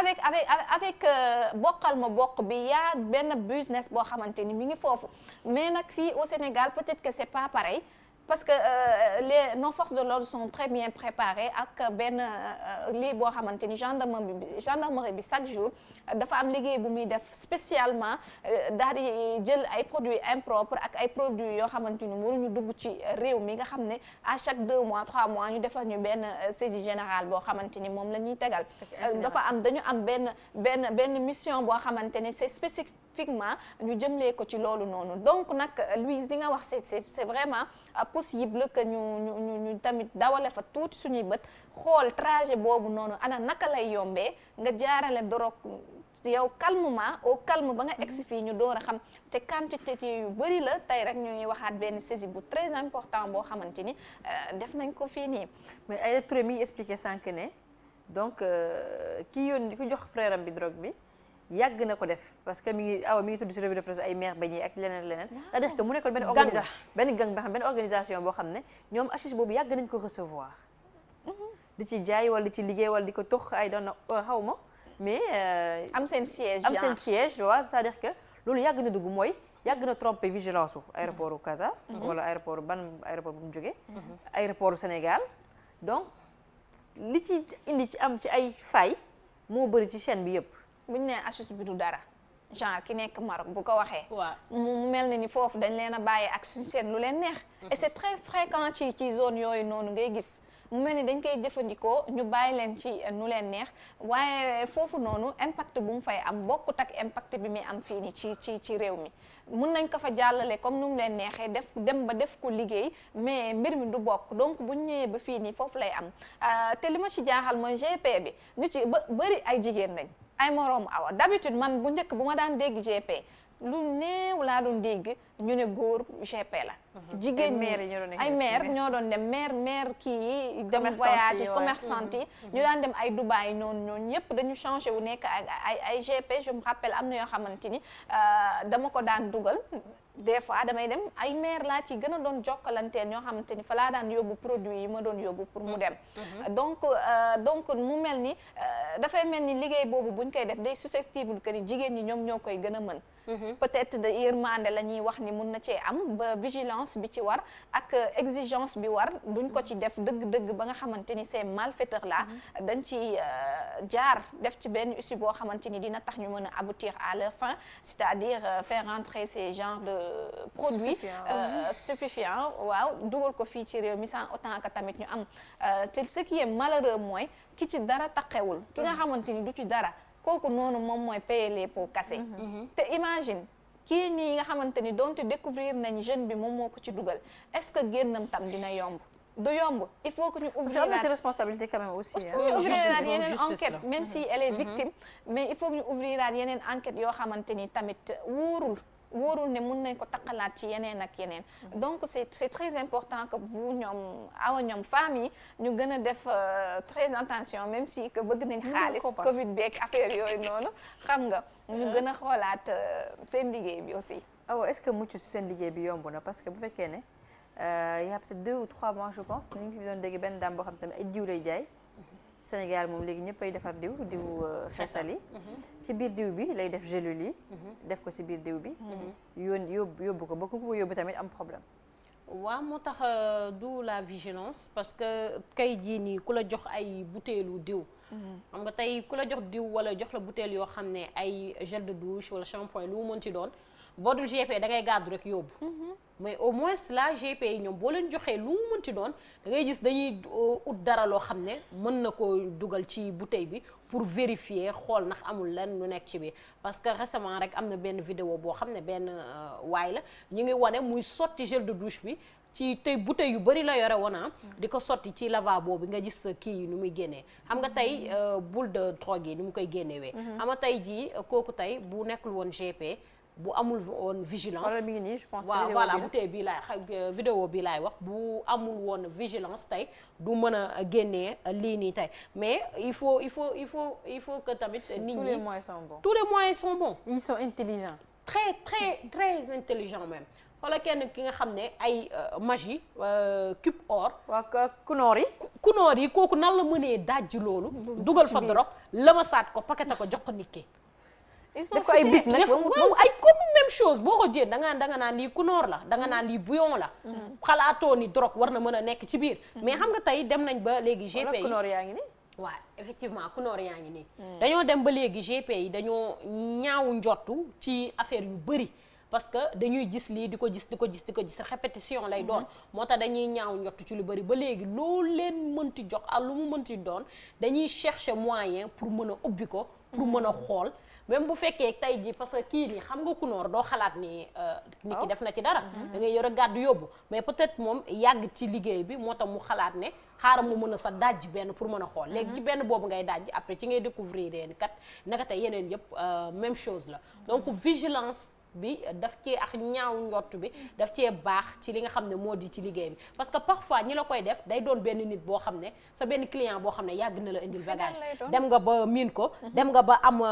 avec bokkal ma bokk bi yaa benn business boo xamante ni mi ngi foofu mais nag fii au Sénégal peut-être que c'est pas pareil parce que nos forces de l'ordre sont très bien préparées ak benn lii boo xamante ni gendarmerie bi chaque jour dafa am liggéey bu muy def spécialement daal di jël ay produits impropres ak ay produits yoo xamante ni waruñu dugg ci réew mi nga xam ne à chaque 2 mois 3 mois ñu defal ñu benn saisie générale boo xamante ni moom la ñuy tegal dañu am benn mission boo xamante ne c'est spécifiquement ñu jëmlee ko ci loolu noonu donc nag Louise li nga wax c'est vraiment possible que ñu tamit dawale fa tuuti suñuy bët xool trajet boobu noonu ana naka lay yombee nga jaarale dorog yow calmement au calme ba nga egsi fii ñu door a xam te quantité yu bëri la tey rek ñu ngi waxaat benn saisie bu très important boo xamante ni def nañ ko fii nii. mais ay Touré mi expliqué sànq ne donc ki yónni ku jox frère am bi drogue bi yàgg na ko def parce que mi ngi tudd ci revue de presse ay maire bañi ak leneen c'est-à-dire que mu nekkoon benn organisation boo xam ne ñoom affiche boobu yàgg nañ ko recevoir di ci jaay wala di ci liggéey wala di ko tox ay doon xaw ma mais am seen siège waaw c'est-à-dire que loolu yàgg na dugg mooy yàgg na trompé vigilance u aéroport u Casa wala aéroport bu mu jógee aéroport u Sénégal donc li ci indi ci am ci ay fay moo bëri ci chaîne bi yëpp buñu nee astuce bi du dara genre ki nekk Maroc bu ko waxee mu mel ni foofu dañ leen a bàyyi ak suñu seen lu leen neex et c'est très fréquent ci zone yooyu noonu ngay gis mu mel ni dañ koy jëfandikoo ñu bàyyi leen ci nu leen neex waaye foofu noonu impact bu mu fay am bokkut ak impact bi muy am fii ni ci réew mi mun nañ ko fa jàllale comme nu mu leen neexee dem ba def ko liggéey mais mbir mi du bokk donc bu ñu ñëwee ba fii nii foofu lay am te li ma ci jaaxal mooy GP bi ñu ci bëri ay jigéen lañ ay moroomu Awa d'habitude man bu njëkk bu ma daan dégg GP lu néew laa doon dégg ñu ne góor GP la jigéen ñi ay maire ñoo doon dem maire kii yi dem voyage commerçante yi ñu daan dem ay Dubaï ñooñu yépp dañu changé wu nekk ay GP je me rappelle am na yoo xamante ni dama ko daan dugal des fois damay dem ay maire laa ci gën a doon jokkalanteel ñoo xamante ni fa laa daan yóbbu produit yi ma doon yóbbu pour mu dem donc mu mel ni dafay mel ni liggéey boobu buñ koy def day susceptible que ni jigéen ñi ñoom ñoo koy gën a mën peut-être de yërmande la ñuy wax ni mun na cee am ba vigilance bi ci war ak exigence bi war duñ ko ci def dëgg-dëgg ba nga xamante ni ces malfaiteurs là dañ ci jaar def ci benn issue boo xamante ni dina tax ñu mën a aboutir à leur fin c'est-à-dire faire rentrer ces genres de produits stupéfiants waaw dugal ko fii ci réew mi sans autant que tamit ñu am te ce qui est malheureux mooy ki ci dara taqewul ki nga xamante ni du ci dara kooku noonu moom mooy payer les pots cassés te imagine kii nii nga xamante ni donte découvrir nañ jeune bi moom moo ko ci dugal est-ce que génnam tam dina yomb du yomb il faut que ñu ouvrir la responsabilité quand même aussi ouvrir yeneen enquête même si elle est victime mais il faut que ñu ouvrir yeneen enquête yoo xamante ni tamit wóorul ne mun nañ ko taqalaat ci yeneen ak yeneen donc c'est très important que bu ñoom femmes yi ñu gën a def très attention même si que bëgg nañ xaalis Covid bi ak affaire yooyu noonu xam nga ñu gën a xoolaat seen liggéey bi aussi est-ce que mucc si seen liggéey bi yomb na parce que bu fekkee ne il y a peut-être 2 ou 3 mois je pense ñu ngi fi doon dégg benn dame boo xam tamit ay diw lay jaay Sénégal moom léegi ñëpp ay defar diw xeesal yi ci biir diw bi lay def gélule yi def ko ci biir diw bi yóbbu ko ba ku ko yóbbu tamit am problème waaw moo tax du la vigilance parce que kay jii nii ku la jox ay butéelu diw xam nga tey ku la jox diw wala jox la butéel yoo xam ne ay gel de douche wala shampoing lu mu mën ci doon boo dul GP da ngay gàddu rek yóbbu mais au moins la GP yi ñoom boo leen joxee lu mu mën ci doon da ngay gis dañuy ut dara loo xam ne mën na ko dugal ci bouteille bi pour vérifier xool ndax amul lenn lu nekk ci biir parce que récemment rek am na benn vidéo boo xam ne benn waay la ñu ngi wane muy sotti gel de douche bi ci tey bouteille yu bari la yore woon di ko sotti ci lavabo bi nga gis kii yi nu muy génnee xam nga tey boule de drogue yi ni mu koy génnewee xam nga tey jii kooku tey bu nekkul woon GP bu amul woon vigilance wala mi ngi nii je pense. waaw voilà bu tey bii laay vidéo bi laay wax bu amul woon vigilance tey du mën a génnee lii nii tey mais il faut que tamit nit ñi tous les moyens sont bons. tous les moyens sont bons. ils sont intelligents. très intelligents même. wala kenn ki nga xam ne ay magie cube or. waa kunoor yi. kunoor yi kooku nan la mënee dajji loolu. dugal fa dorog lama saat ko paqueté ko jox ko nit ki. def ko ay bit nag waaw ay comme même chose boo ko jëlee da nga naan lii kunoor la da nga naan lii bouillon la. xalaatoo ni drogue war na mën a nekk ci biir. mais xam nga tey dem nañ ba léegi GP yi kunoor yaa ngi nii. waaw effectivement kunoor yaa ngi nii. dañoo dem ba léegi GP yi dañoo ñaawu njottu ci affaire yu bëri. parce que dañuy gis lii di ko gis répétition lay doon moo tax dañuy ñaaw njott ci lu bari ba léegi loolu leen mënti jox ak lu mu mënti doon dañuy chercher moyen pour mën a ubbi ko pour mën a xool même bu fekkee tey ji parce que kii nii xam nga kunoor doo xalaat ni nit ki def na ci dara da ngay yor a gàddu yóbbu mais peut-être moom yàgg ci liggéey bi moo tax mu xalaat ne xaaral mu mën a sa dajj benn pour mën a xool léegi ci benn boobu ngay dajj après ci ngay découvrir ni kat naka tey yeneen yëpp même chose la donc vigilance bi daf cee ak ñaaw njott bi daf cee baax ci li nga xam ne moo di ci liggéey bi parce que parfois ñi la koy def day doon benn nit boo xam ne sa benn client boo xam ne yàgg na la indil bagage dem nga ba miin ko dem nga ba am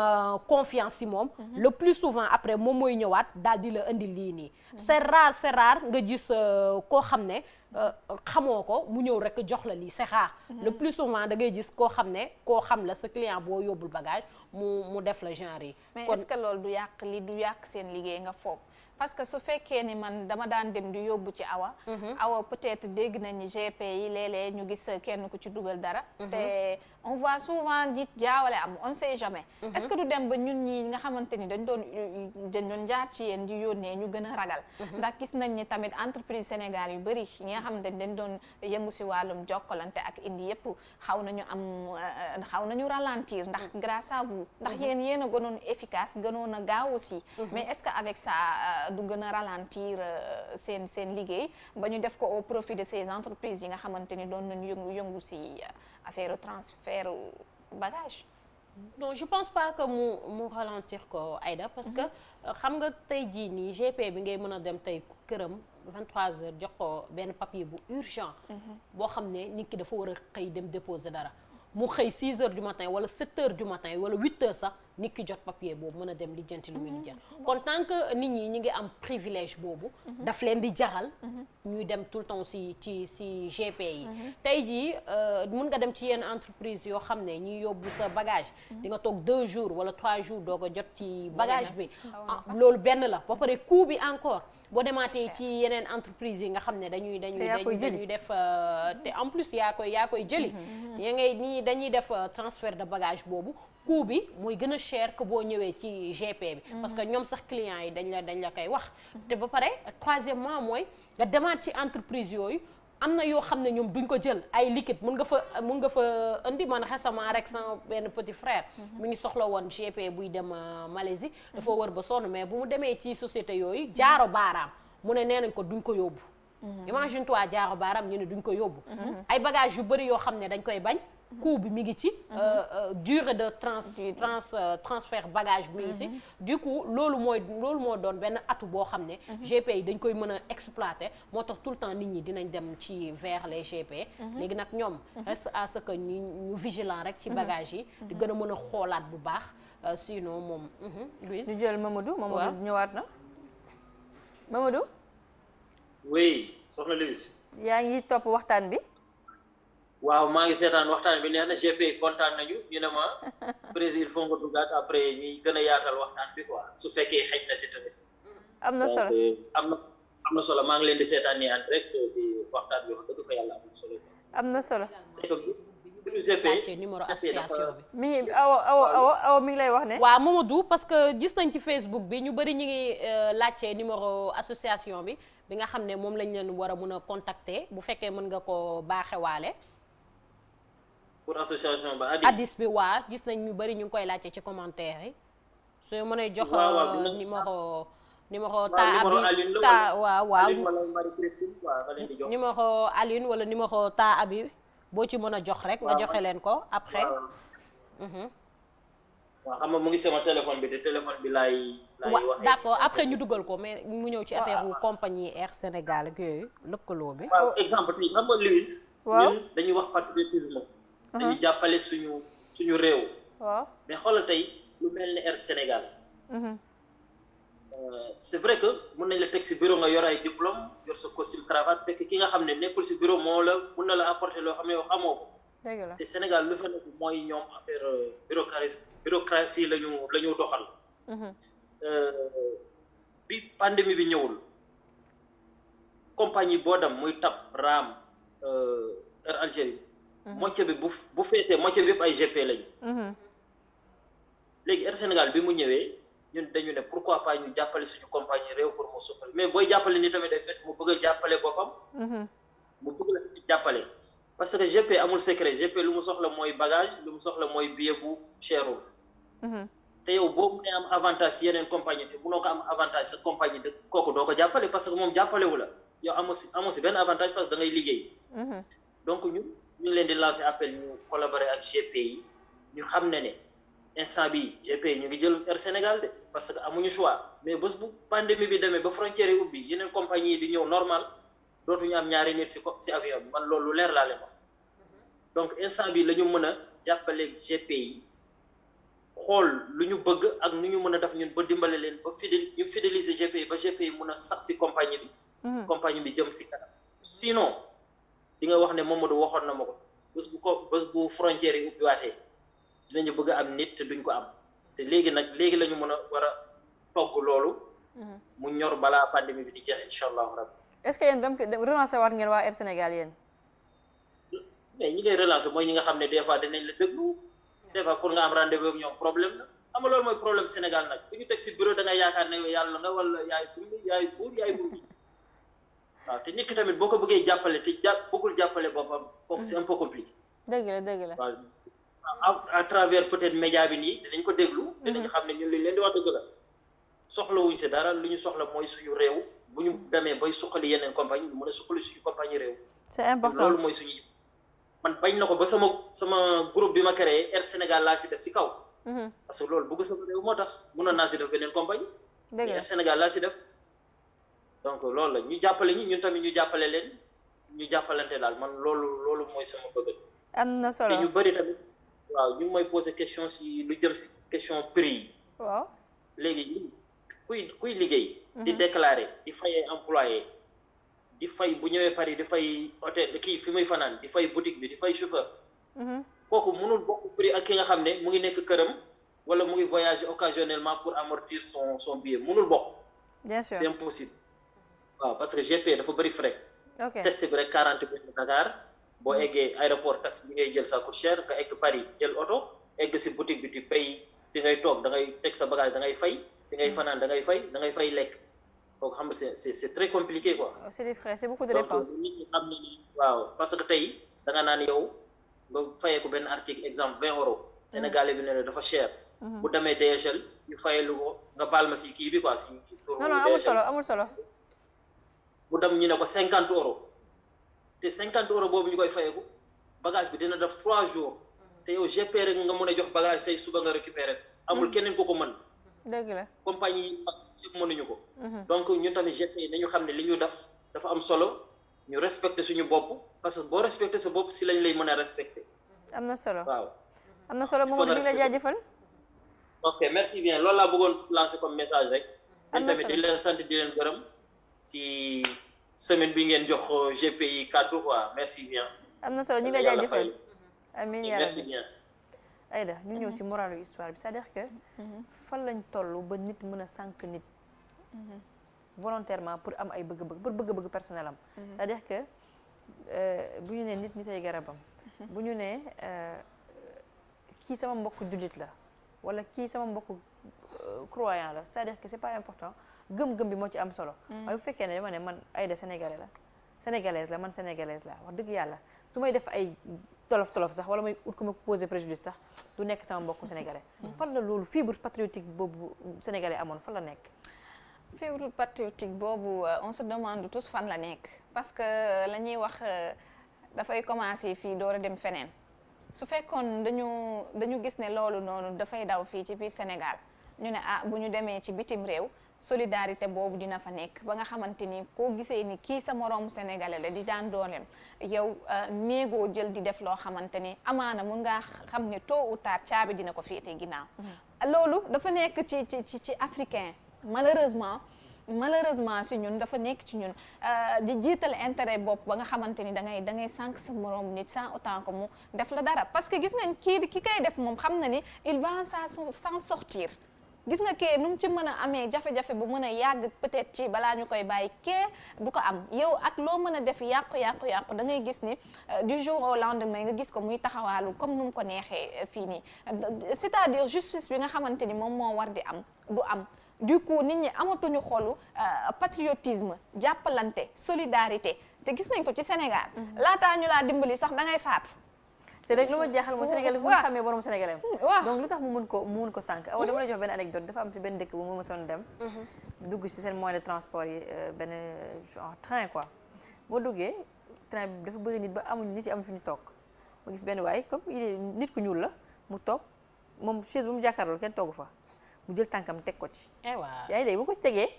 confiance ci moom le plus souvent après moom mooy ñëwaat daal di la indil lii nii c'est rare nga gis koo xam ne xamoo ko mu ñëw rek jox la lii c'est rare le plus souvent da ngay gis koo xam ne koo xam la sa client boo yóbbul bagage mu def la genre yi. mais est-ce que loolu du yàq seen liggéey nga foog parce que su fekkee ni man dama daan dem di yóbbu ci awa peut-être dégg nañ ni GP yi léeg-léeg ñu gis kenn ku ci dugal dara te on voit souvent nit jaawale am on sait jamais est-ce que du dem ba ñun ñi nga xamante ni dañ doon jaar ci yéen di yónnee ñu gën a ragal ndax gis nañ ni tamit entreprise Sénégal yu bëri ñi nga xamante ni dañ doon yëngu si wàllum jokkalante ak indi yëpp xaw nañu ralentir ndax grâce à vous ndax yéen a gënoon efficace gënoon a gaaw aussi mais est-ce que avec ça du gën a ralentir seen liggéey ba ñu def ko au profit de ces entreprises yi nga xamante ni doon nañu yëngu si affaire transfert bagage. non je pense pas que mu ralentir ko Aïda parce que xam nga tey jii nii GP bi ngay mën a dem tey këram 23h jox ko benn papier bu urgent boo xam ne nit ki dafa war a xëy dem déposer dara mu xëy 6h du matin wala 7h du matin wala 8h sax nit ki jot papier boobu mën a dem lijjanti lu muy lijjanti kon tant que nit ñi ngi am privilège boobu daf leen di jaral ñuy dem tout le temps ci GP yi tey jii mun nga dem ci yenn entreprise yoo xam ne ñuy yóbbu sa bagage di nga toog 2 jours wala 3 jours doo ko jot ci bagage bi loolu benn la ba pare coût bi encore boo demaatee ci yeneen entreprise yi nga xam ne dañuy def te en plus yaa koy jëli dañuy def transfert de bagage boobu coût bi mooy gën a cher que boo ñëwee ci GP bi parce que ñoom sax clients yi dañ la koy wax te ba pare troisièmement mooy nga demaat ci entreprise yooyu am na yoo xam ne ñoom duñ ko jël ay liquide mun nga fa indi man récemment rek sama benn petit frère mi ngi soxla woon GP buy dem Malaisie dafa wër ba sonn mais bu mu demee ci société yooyu jaaro baaraam mu ne nee nañ ko duñ ko yóbbu imagine toi jaaro baaraam ñu ne duñ ko yóbbu ay bagage yu bëri yoo xam ne dañ koy bañ coût bi mi ngi ci durée de transfert bagage bi mi ngi ci du coup loolu moo doon benn atu boo xam ne GP yi dañ koy mën a exploiter moo tax tout le temps nit ñi dinañ dem ci vers les GP léegi nag ñoom reste à ce que ñu vigilant rek ci bagage yi di gën a mën a xoolaat bu baax sinon moom Louise ñu jël Mamadou ñëwaat na Mamadou oui soxna Louise yaa ngi topp waxtaan bi waaw maa ngi seetaan waxtaan bi neex na GP kontaan nañu ñu ne ma président il faut nga duggaat après ñuy gën a yaatal waxtaan bi quoi su fekkee xëj na si tamit. am na solo am na solo maa ngi leen di seetaan nii en direct di waxtaan bi wax dëgg fa yàlla am na solo. am na solo. GP numéro association bi. mi ngi awa mi ngi lay wax ne. waaw Mamadou parce que gis nañ ci Facebook bi ñu bëri ñu ngi laajte numéro association bi nga xam ne moom lañ leen war a mën a contacter bu fekkee mën nga ko baaxewaale. pour association ba Addis bi waa gis nañ ñu bëri ñu ngi koy laajte ci commentaire yi soo mën a jox numéro numéro Aline wala numéro ta abi boo ci mën a jox rek nga joxe leen ko après waaw xam nga mu ngi sama téléphone bi te téléphone bi laay wax. d'accord après ñu dugal ko mais mu ñëw ci affaire bu compagnie Air Sénégal ak yooyu lëkkaloo bi. waaw exemple tey xam nga Louise. waaw ñun dañuy wax patriotisme. dañuy jàppale suñu réew. waaw mais xoolal tey lu mel ni Air Sénégal. c'est vrai que mun nañ la teg si bureau nga yor ay diplôme yor sa costume cravate fekk ki nga xam ne nekkul si bureau moo la mun na la apporter loo xam ne yow xamoo ko. dëgg la te Sénégal lu fa nekk mooy ñoom affaire bureaucratie la ñu doxal. bi pandémie bi ñëwul compagnie boo dem muy TAP Ram Air Algérie. moitié bi bu feesee moitié bi yëpp ay GP lañu. léegi Air Sénégal bi mu ñëwee ñun dañu ne pourquoi pas ñu jàppale suñu compagnie réew pour mu suqali mais booy jàppale ni tamit day fekk mu bëgg a jàppale boppam. mu bëgg la jàppale. parce que GP amul secret GP lu mu soxla mooy bagage lu mu soxla mooy billet bu cherul. te yow boo mënee am avantage si yeneen compagnie te mënoo ko am avantage sa compagnie de kooku doo ko jàppale parce que moom jàppalewu la yow amoo si benn avantage parce que da ngay liggéey. donc ñu ngi leen di lancer appel ñu collaborer ak GP yi ñu xam ne instant bi GP yi ñu ngi jël Air Sénégal de parce que amuñu choix mais bés bu pandémie bi demee ba frontière yi ubbi yeneen compagnie yi di ñëw normal dootuñu am ñaari nit si avion bi man loolu leer laa leen wax donc instant bi la ñu mën a jàppale GP yi xool lu ñu bëgg ak nu ñu mën a def ñun ba dimbale leen ba ñu fidéliser GP yi ba GP yi mën a sax si compagnie bi. compagnie bi jëm si kanam. sinon di nga wax ne Mamadou waxoon na ma ko bés bu frontière yi ubbiwaatee dinañu bëgg a am nit te duñ ko am te léegi la ñu mën a war a togg loolu. mu ñor balaa pandémie bi di jeex incha allahu rabbi. est-ce que yéen dem relancer waat ngeen waa Air Sénégal yéen. mais ñi ngay relancer mooy ñi nga xam ne des fois dinañ la déglu des fois pour nga am rendez-vous ak ñoom problème la xam nga loolu mooy problème Sénégal nag bu ñu teg si bureau da nga yaakaar ne yàlla nga wala yaay buur waaw te nit ki tamit boo ko bëggee jàppale te bëggul jàppale boppam kooku c'est un peu compliqué. dëgg la. waaw à travers peut-être média bi nii dinañ ko déglu. dinañ xam ne ñun li leen di wax dëgg la soxlawuñ si dara lu ñu soxla mooy suñu réew bu ñu demee bay suqali yeneen compagnie ñu mën a suqali suñu compagnie réew. c'est important loolu mooy suñu man bañ na ko ba sama groupe bi ma créé Air Sénégal laa si def si kaw. parce que loolu bëgg sama réew moo tax mënoon naa si def beneen compagnie. dëgg la Air Sénégal laa si def. donc loolu la ñu jàppale ñun tamit ñu jàppale leen ñu jàppalante daal man loolu mooy sama bëgg. am na solo te ñu bëri tamit waaw ñu ngi may poser question si lu jëm si question prix yi. waaw léegi kuy liggéey. di déclarer di fay employé di fay bu ñëwee Paris di fay hôtel kii fi muy fanaan di fay boutique bi di fay chauffeur. kooku mënul bokk prix ak ki nga xam ne mu ngi nekk këram wala mu ngi voyager occasionnellement pour amortir son billet mënul bokk. bien sûr c'est impossible. waaw parce que GP dafa bëri frais. ok test bi rek 40 minutes Dakar boo eggee aéroport taxi bi ngay jël ça coûte cher nga egg Paris jël oto egg si boutique bi di pay di ngay toog da ngay teg sa bagage da ngay fay di ngay fanaan da ngay fay lekk donc xam nga c'est très compliqué quoi. c'est des frais c'est beaucoup de dépenses. donc nit ñi xam ni waaw parce que tey da nga naan yow nga fayee ko benn article exemple 20 €. Sénégalais bi ne la dafa cher. bu demee DHL ñu fayee lu ko nga baal ma si kii bi quoi si. non amul solo. bu dem ñu ne ko 50 €. te 50 € boobu ñu koy fayeeku bagage bi dina def 3 jours te yow GP rek nga mën a jox bagage tey suba nga récupérer amul keneen ko mën. dëgg la compagnie yi yëpp mënuñu ko. donc ñun tamit GP yi nañu xam ne li ñu def dafa am solo ñu respecter suñu bopp parce que boo respecter sa bopp si lañ lay mën a respecter. am na solo waaw. am na solo Mamadou ñu ngi lay jaajëfal. ok merci bien loolu laa bëggoon lancer comme message rek. am na tamit solo di leen sant di leen gërëm ci semaine bi ngeen jox GPI kaddu quoi merci bien. am na solo ñu ngi lay jaajëfal. amiin yaa merci rabbi. bien. Aïda ñu ñëw ci moralu histoire bi c'est-à-dire que fan lañ toll ba nit mën a sànq nit volontairement pour am ay bëgg-bëgg pour bëgg-bëgg personnel am c'est-à-dire que bu ñu nee nit ay garabam bu ñu nee kii sama mbokk jullit la wala kii sama mbokk croyant la c'est-à-dire que c'est pas important gëm-gëm bi moo ci am solo waaye bu fekkee ne dama ne man Aïda sénégalaise la man sénégalaise la wax dëgg yàlla su may def ay tolof sax wala may ut ko ma poser préjudice sax du nekk sama mbokku sénégalais fan la loolu fibre patriotique boobu sénégalais amoon fan la nekk fibre patriotique boobu on se demande tous fan la nekk parce que la ñuy wax dafay commencer fii door a dem feneen su fekkoon dañu gis ne loolu noonu dafay daw fii ci biir Sénégal ñu ne bu ñu demee ci bitim réew solidarité boobu dina fa nekk ba nga xamante ni koo gisee ni kii sa moroomu sénégalais la di daan dooleem yow néegoo jël di def loo xamante ni amaana mun ngaa xam ne tôt ou tard caabi dina ko féete ginnaaw. loolu dafa nekk ci africain malheureusement si ñun dafa nekk ci ñun di jiital intérêt bopp ba nga xamante ni da ngay sànq sa moroom nit sans autant que mu def la dara parce que gis nañ ki koy def moom xam na ni il va s'en sortir. gis nga kee nu mu ci mën a amee jafe-jafe bu mën a yàgg peut-être ci balaa ñu koy bàyyi kee du ko am yow ak loo mën a def yàqu da ngay gis ni du jour au lendemain nga gis ko muy taxawaalu comme nu mu ko neexee fii nii c'est-à-dire justice bi nga xamante ni moom moo war di am du am du coup nit ñi amatuñu xolu patriotisme jàppalante solidarité te gis nañ ko ci Sénégal laataa ñu laa dimbali sax da ngay faatu. te rek lu ma jaaxal mooy Sénégalais fu mu xamee borom Sénégalais waaw donc lu tax mu mun ko sànq awa dama la jox benn anecdote dafa am ci benn dëkk bu mu mësoon dem dugg ci seen moyen de transport yi benn genre train quoi boo duggee train bi dafa bëri nit ba nit yi amuñ fi ñu toog ma gis benn waay comme il est nit ku ñuul la mu toog moom chaise bu mu jàkkaarloo kenn toogu fa mu jël tànkam teg ko ci yaa ngi dégg bu ko ci tegee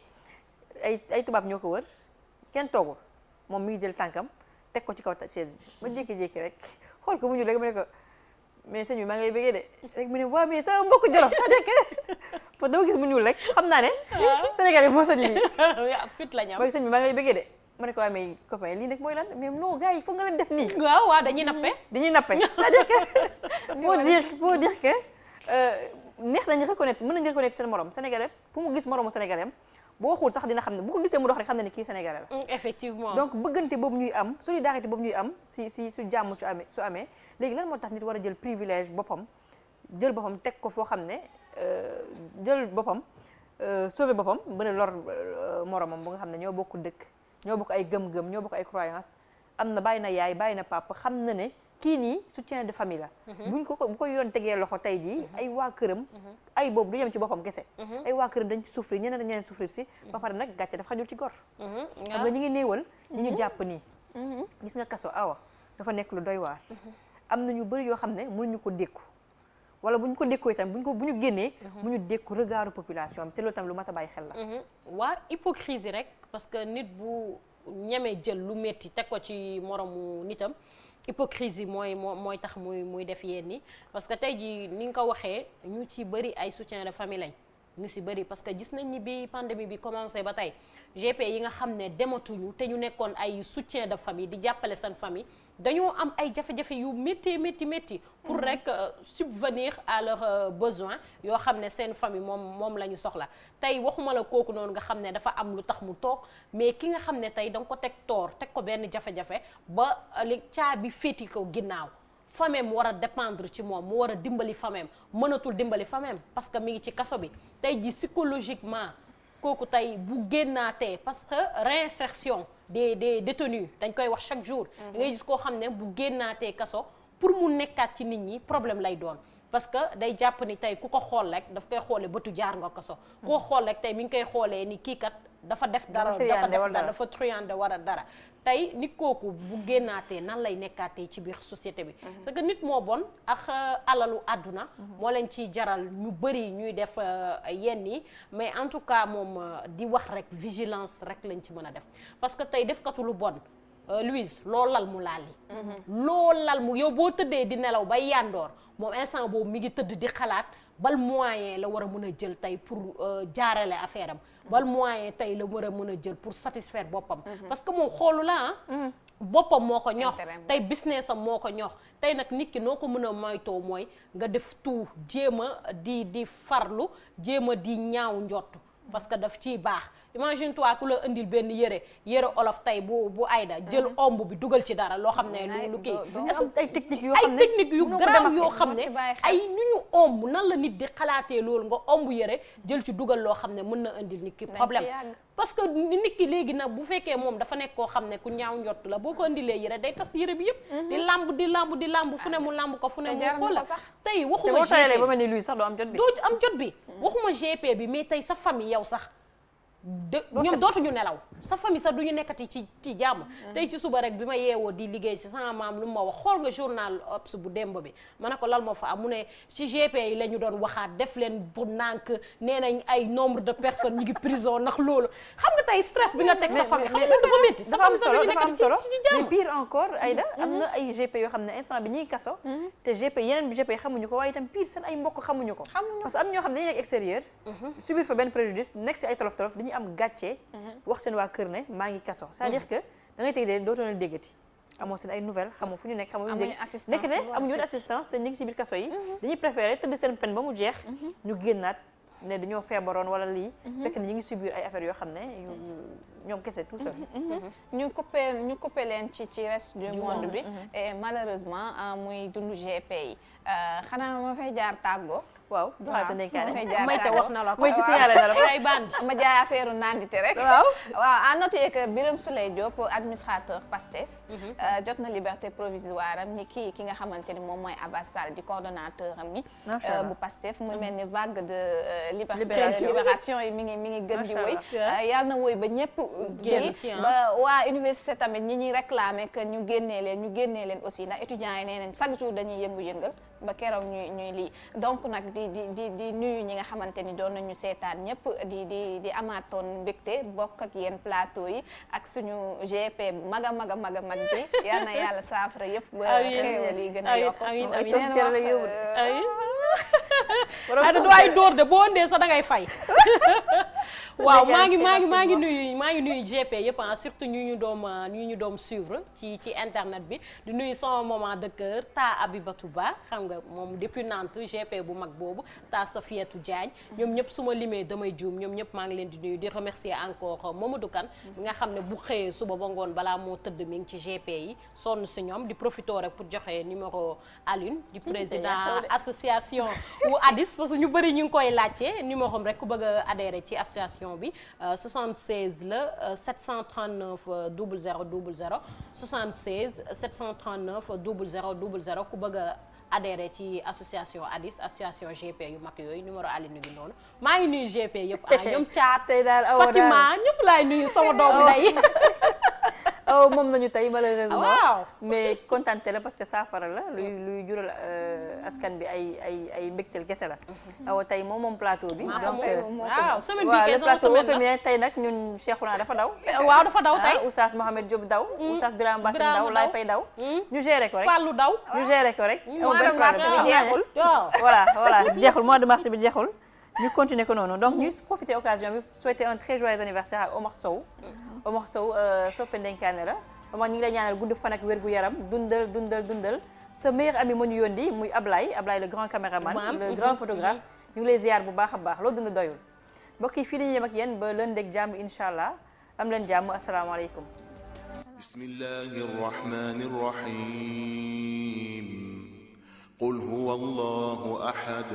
ay tubaab ñoo ko wër kenn toogul moom mi ngi jël tànkam teg ko ci kaw chaise bi ma jékki-jékki rek xool ko mu ñuul rek ma ne ko mais sëñ bi maa ngi lay bëggee de rek mu ne waaw mais sama mbokku Jolof c'est-à-dire que pour dama gis mu ñuul rek xam naa ne Sénégalais moo sañ lii fit la ñam mooy sëñ bi maa ngi lay bëggee de ma ne ko waaw mais copain lii nag mooy lan mais non gars yi foog nga leen def nii waaw dañuy nappe c'est-à-dire que pour dire que neex nañu reconnaître mën nañu reconnaître seen morom Sénégalais fu mu gis moromu Sénégalais am boo xul sax dina xam ne bu ko gisee mu dox rek xam ne ni kii Sénégalais la effectivement donc bëggante boobu ñuy am solidarité boobu ñuy am si su jàmm su amee léegi lan moo tax nit war a jël privilège boppam jël boppam teg ko foo xam ne jël boppam sauver boppam mën a lor moromam bu nga xam ne ñoo bokk dëkk ñoo bokk ay gëm-gëm ñoo bokk ay croyance am na bàyyi na yaay bàyyi na papa xam na ne kii nii soutien de famille la bu ko yoon tegee loxo tey jii ay waa këram ay boobu du yem ci boppam kese ay waa këram dañ ci souffrir ñeneen souffrir si ba pare nag gàcce dafa xajul ci gor xam nga ñi ngi néewal ñi ñu jàpp nii gis nga kaso awa dafa nekk lu doy waar am na ñu bëri yoo xam ne mënuñu ko dékku wala bu ñu ko dékkoo itam bu ñu génnee mu ñu dékku regardu population bi te loolu tam lu mat a bàyyi xel la waa hypocrisie rek parce que nit bu ñemee jël lu metti teg ko ci moromu nitam hypocrisie mooy tax muy def yéen ni parce que tey jii ni nga ko waxee ñu ci bëri ay soutien de famille lañ ñu si bëri parce que gis nañ ni bi pandémie bi commencé ba tey GP yi nga xam ne dematuñu te ñu nekkoon ay soutien de famille di jàppale seen famille dañoo am ay jafe-jafe yu métti pour rek subvenir à leurs besoins yoo xam ne seen famille moom la ñu soxla tey waxuma la kooku noonu nga xam ne dafa am lu tax mu toog mais ki nga xam ne tey da nga ko teg ko benn jafe-jafe ba li caabi féeti ko ginnaaw famem war a dépendre ci moom mu war a dimbali famem mënatul dimbali famem parce que mi ngi ci kaso bi tey ji psychologiquement kooku tey bu génnaatee parce que réinsertion des détenus dañ koy wax chaque jour da ngay gis koo xam ne bu génnaatee kaso pour mu nekkaat ci nit ñi problème lay doon parce que day jàpp ni tey ku ko xool rek daf koy xoolee bëtu jaar nga kaso ku ko xool rek tey mi ngi koy xoolee ni kii kat dafa def dara dafa truande war a dara tey nit kooku bu génnaatee nan lay nekkaatee ci biir société bi parce que nit moo bon ak alalu àdduna moo leen ci jaral ñu bëri ñuy def yenn yi mais en tout cas moom di wax rek vigilance rek lañ ci mën a def parce que tey defkatu lu bon Louise loolu lal mu laal li loolu lal mu yow boo tëddee di nelaw bay yandoor moom instant boobu mi ngi tëdd di xalaat bal moyen la war a mën a jël tey pour jaarale affaire am bal moyen tey la war a mën a jël pour satisfaire boppam parce que moom xoolu la boppam moo ko ñox tey business am moo ko ñox tey nag nit ki noo ko mën a moytoo mooy nga def tout jéem a di farlu jéem a di ñaaw njott parce que daf ciy baax imagine toi ku la indil benn yëre olof tey bu Aïda jël omb bi dugal ci dara loo xam ne lu kii ay technique yu garaaw yoo xam ne ay nu ñu omb nan la nit di xalaatee loolu nga omb yëre jël ci dugal loo xam ne mën na indil nit ki problème parce que nit ki léegi nag bu fekkee moom dafa nekk koo xam ne ku ñaaw njott la boo ko indilee yëre day tas yëre bi yëpp di lamb fu ne mu lamb ko fu ne mu xoola tey waxuma GP ba mel ni luy sax doo am jot bi waxuma GP bi mais tey sa famille yow sax ñoom dootuñu nelaw sa famille sax du ñu nekkati ci jàmm. tey ci suba rek bi ma yeewoo di liggéey ci sama maam lu ma wax xool nga journal Obs bu démb bi ma ne ko lal moo fa am mu ne ci GP yi la ñu doon waxaat def leen bu nànk nee nañ ay nombre de personnes ñu ngi prison ndax loolu xam nga tey stress bi nga teg sa famille xam nga dafa métti sa famille sax du ñu nekkati ci jàmm. mais pire encore Aïda am na ay GP yoo xam ne instant bi ñuy kaso te GP yeneen GP yi xamuñu ko waaye itam pire seen ay mbokk xamuñu ko parce que am ñoo xam ne dañuy nekk extérieur subir fa benn préjudice nekk ci ay tolof-tolof dañuy am gàcce wax seen waa kër ne maa ngi kaso c'est-à-dire que da ngay tey de dootoo leen déggati amoo seen ay nouvelles xamoo fu ñu nekk xamoo ñu nekk ne amuñu benn assistance te ñu ngi ci biir kaso yi dañuy préféré tëdd seen peine ba mu jeex ñu génnaat ne dañoo feebaroon wala lii fekk ne ñu ngi subir ay affaires yoo xam ne ñoom kese tout seul ñu coupé leen ci reste du monde bi et malheureusement muy dundu GP yi xanaa ma fay jaar tàggoo waaw joxal sa ndénkaane may te wax na la ko mooy ki signalé na la ko ay bandi ma jaay affaire nandite rek waaw à noter que Birame Souleye Diop administrateur PASTEF jot na liberté provisoire am ni ki nga xamante ni moom mooy Abass Sall di coordonnateur am ni bu PASTEF mu mel ni vague de libération yi mi ngi gën di woy yàlla na woy ba ñëpp ji ba waa université tamit ñi ñuy réclamer que ñu génnee leen aussi ndax étudiants yi nee nañ chaque jour dañuy yëngu-yëngal ba keroog ñuy lii donc nag di nuyu ñi nga xamante ni doon nañu seetaan ñëpp di amaatoon mbégte bokk ak yéen plateau yi ak suñu GP bu mag a mag bi yal na yàlla saafara yëpp ba xéewal yi gën a yokk amiin du ay dóor de boo ndee sax da ngay fay waaw maa ngi nuyu GP yëpp surtout ñu ñu doom suivre ci internet bi di nuyu sama maman de cœur ta Abibatou Ba xam nga moom depuis Nantes GP bu mag boobu ta Safietou Diagne ñoom ñëpp su ma limee damay juum ñoom ñëpp maa ngi leen di nuyu di remercier encore Mamadou Kane bi nga xam ne bu xëyee suba ba ngoon balaa moo tëdd mi ngi ci GP yi sonn si ñoom di profité rek pour joxe numéro Alune di président association wu Addis parce que ñu bëri ñu ngi koy laajte numéro am rek ku bëgg a adhérer ci association bi 76 la 739 00 00 76 739 00 00 ku bëgg a adhéré ci association Addis association GP yu mag yooyu numéro Aline ngi noonu maa ngi nuyu GP yëpp ñoom Thiat Fatima ñëpp laay nuyu sama doomu ndey moom nañu tey malheureusement waaw mais contenté la parce que saafara la luy jural askan bi ay mbégteel kese la awa tey moom plateau bi donc waaw semaine waaw bi le plateau au féminin tey nag ñun Cheikhouna dafa daw waaw dafa daw tey Oustaz Mohamed Diop daw Oustaz Birame Bassine daw Laye Pay daw ñu géré ko rek Fallou daw ñu géré ko rek mois de mars bi jeexul voilà jeexul mois de mars bi jeexul ñu continuer ko noonu donc ñu profiter occasion bi souhaiter un très joyeux anniversaire à Omar Sow soppe ndenkaane la Omar ñu ngi lay ñaanal gudd fan ak wér gu yaram dundal sa meilleur ami ma ñu yónni muy Ablaye le grand caméraman le grand photographe ñu ngi lay ziar bu baax a baax loo dund doyul mbokk yi fii la ñu yem ak yéen ba lundi ak jàmm incha allah am leen jàmm asalaamaaleykum bismillahi rrahmani rrahim qul huwa allahu ahad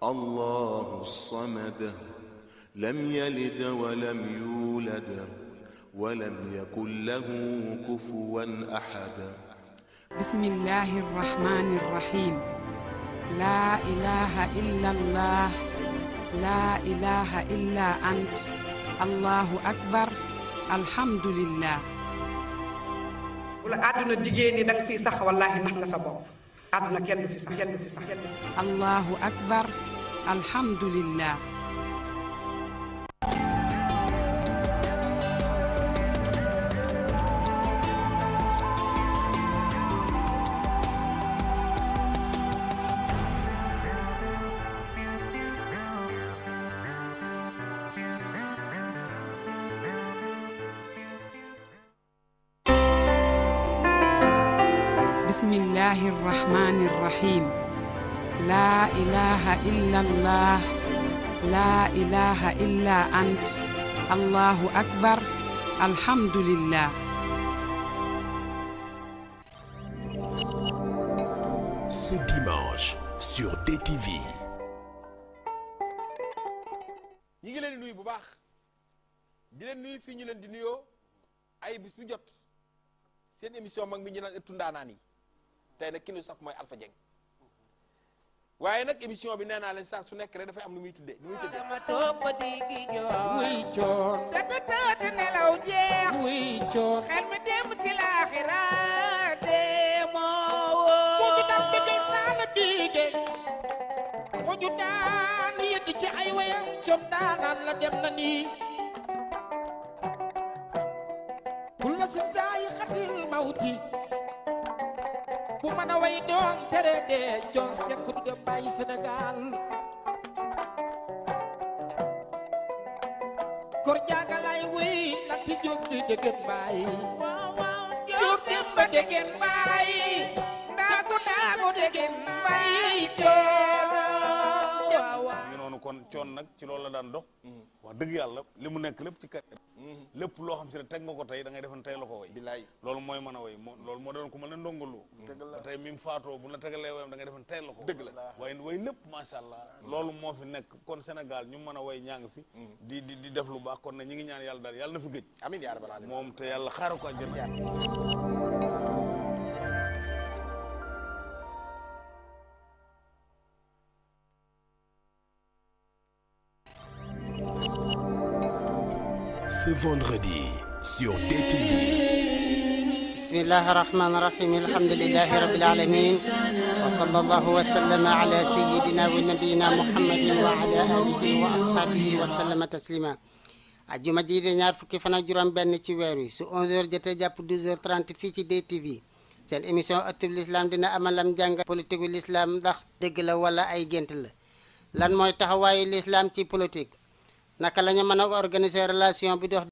allahu samad lam yalid wa lam yulad wa lam yakun lahu kufuwan ahad bismillahi rrahmani rrahim la ilaha illa allah la ilaha illa ant allahu akbar alhamdulillah wala àdduna diggée ni danga fii sax wallaahi nax nga sa bopp àdduna kenn du fi sax allahu akbar alhamdulillah bismillahi rrahmani rrahim la ilaha illa allah la ilaha illa ant allahu akbar alhamdulillah ce dimanche sur DTV. ñi ngi leen di nuyu bu baax di leen nuyu fii ñu leen di nuyoo ay bis bu jot seen émission mag mi ñu naan ëttu ndaanaan yi tey nag ki ñu saf mooy Alpha Dieng waaye nag émission bi nee naa leen saa su nekk rek dafay am nu muy tuddee nu muy tuddee. sama toog ba digi joor wuy coon gata tëdd nelaw jeex wuy coon xel mi dem ci laaxira demoo mu ju daan dëggal saana biige mu ju daan yëgg ci ay wayam coon daanaan la dem na nii kulla si daayi xatil mawti bu mën a way doon tere dee coon sekk du dem bàyyi Sénégal kor jaagalay wuy la ti jóg di dëgën bàyyi jóor dem ba degen baay ndaagu degen baay coon ngi noonu kon coon nag ci loolu la daan dox wax dëgg yàlla li mu nekk lépp ci kër lépp loo xam si ne teg nga ko tey da ngay defoon tey la ko way bilaay loolu mooy mën a way loolu moo doon ko mën a ndongalu ba tey mi mu faatoo bu la tegalee wayam da ngay defoon tey la ko dëgg la waaye way lépp macha allah loolu moo fi nekk kon Sénégal ñu mën a way ñaa ngi fi di def lu baax kon ne ñi ngi ñaan yàlla daal yàlla na fi gëj amiin yaa rabbal aalamiin moom te yàlla xaaral ko àjjana Ce vendredi sur DTV. Bismillahir Rahmanir Rahim. Alhamdulillahi Rabbil Alamin. Wa sallallahu wa sallama ala sayyidina wa nabiyyina Muhammadin wa ala alihi wa ashabihi wa sallama taslima. Ajuma ji di ñaar fukki fan ak juróom benn ci weer wi su 11h jotee jàpp 12h30 fii ci DTV. Seen émission Ëttub l'Islam dina amalam jàng politique gu l'islam ndax dëgg la wala ay gént la. Lan mooy taxawaayu l'islam ci politique? Naka la ñu mën a organiser relation bi dox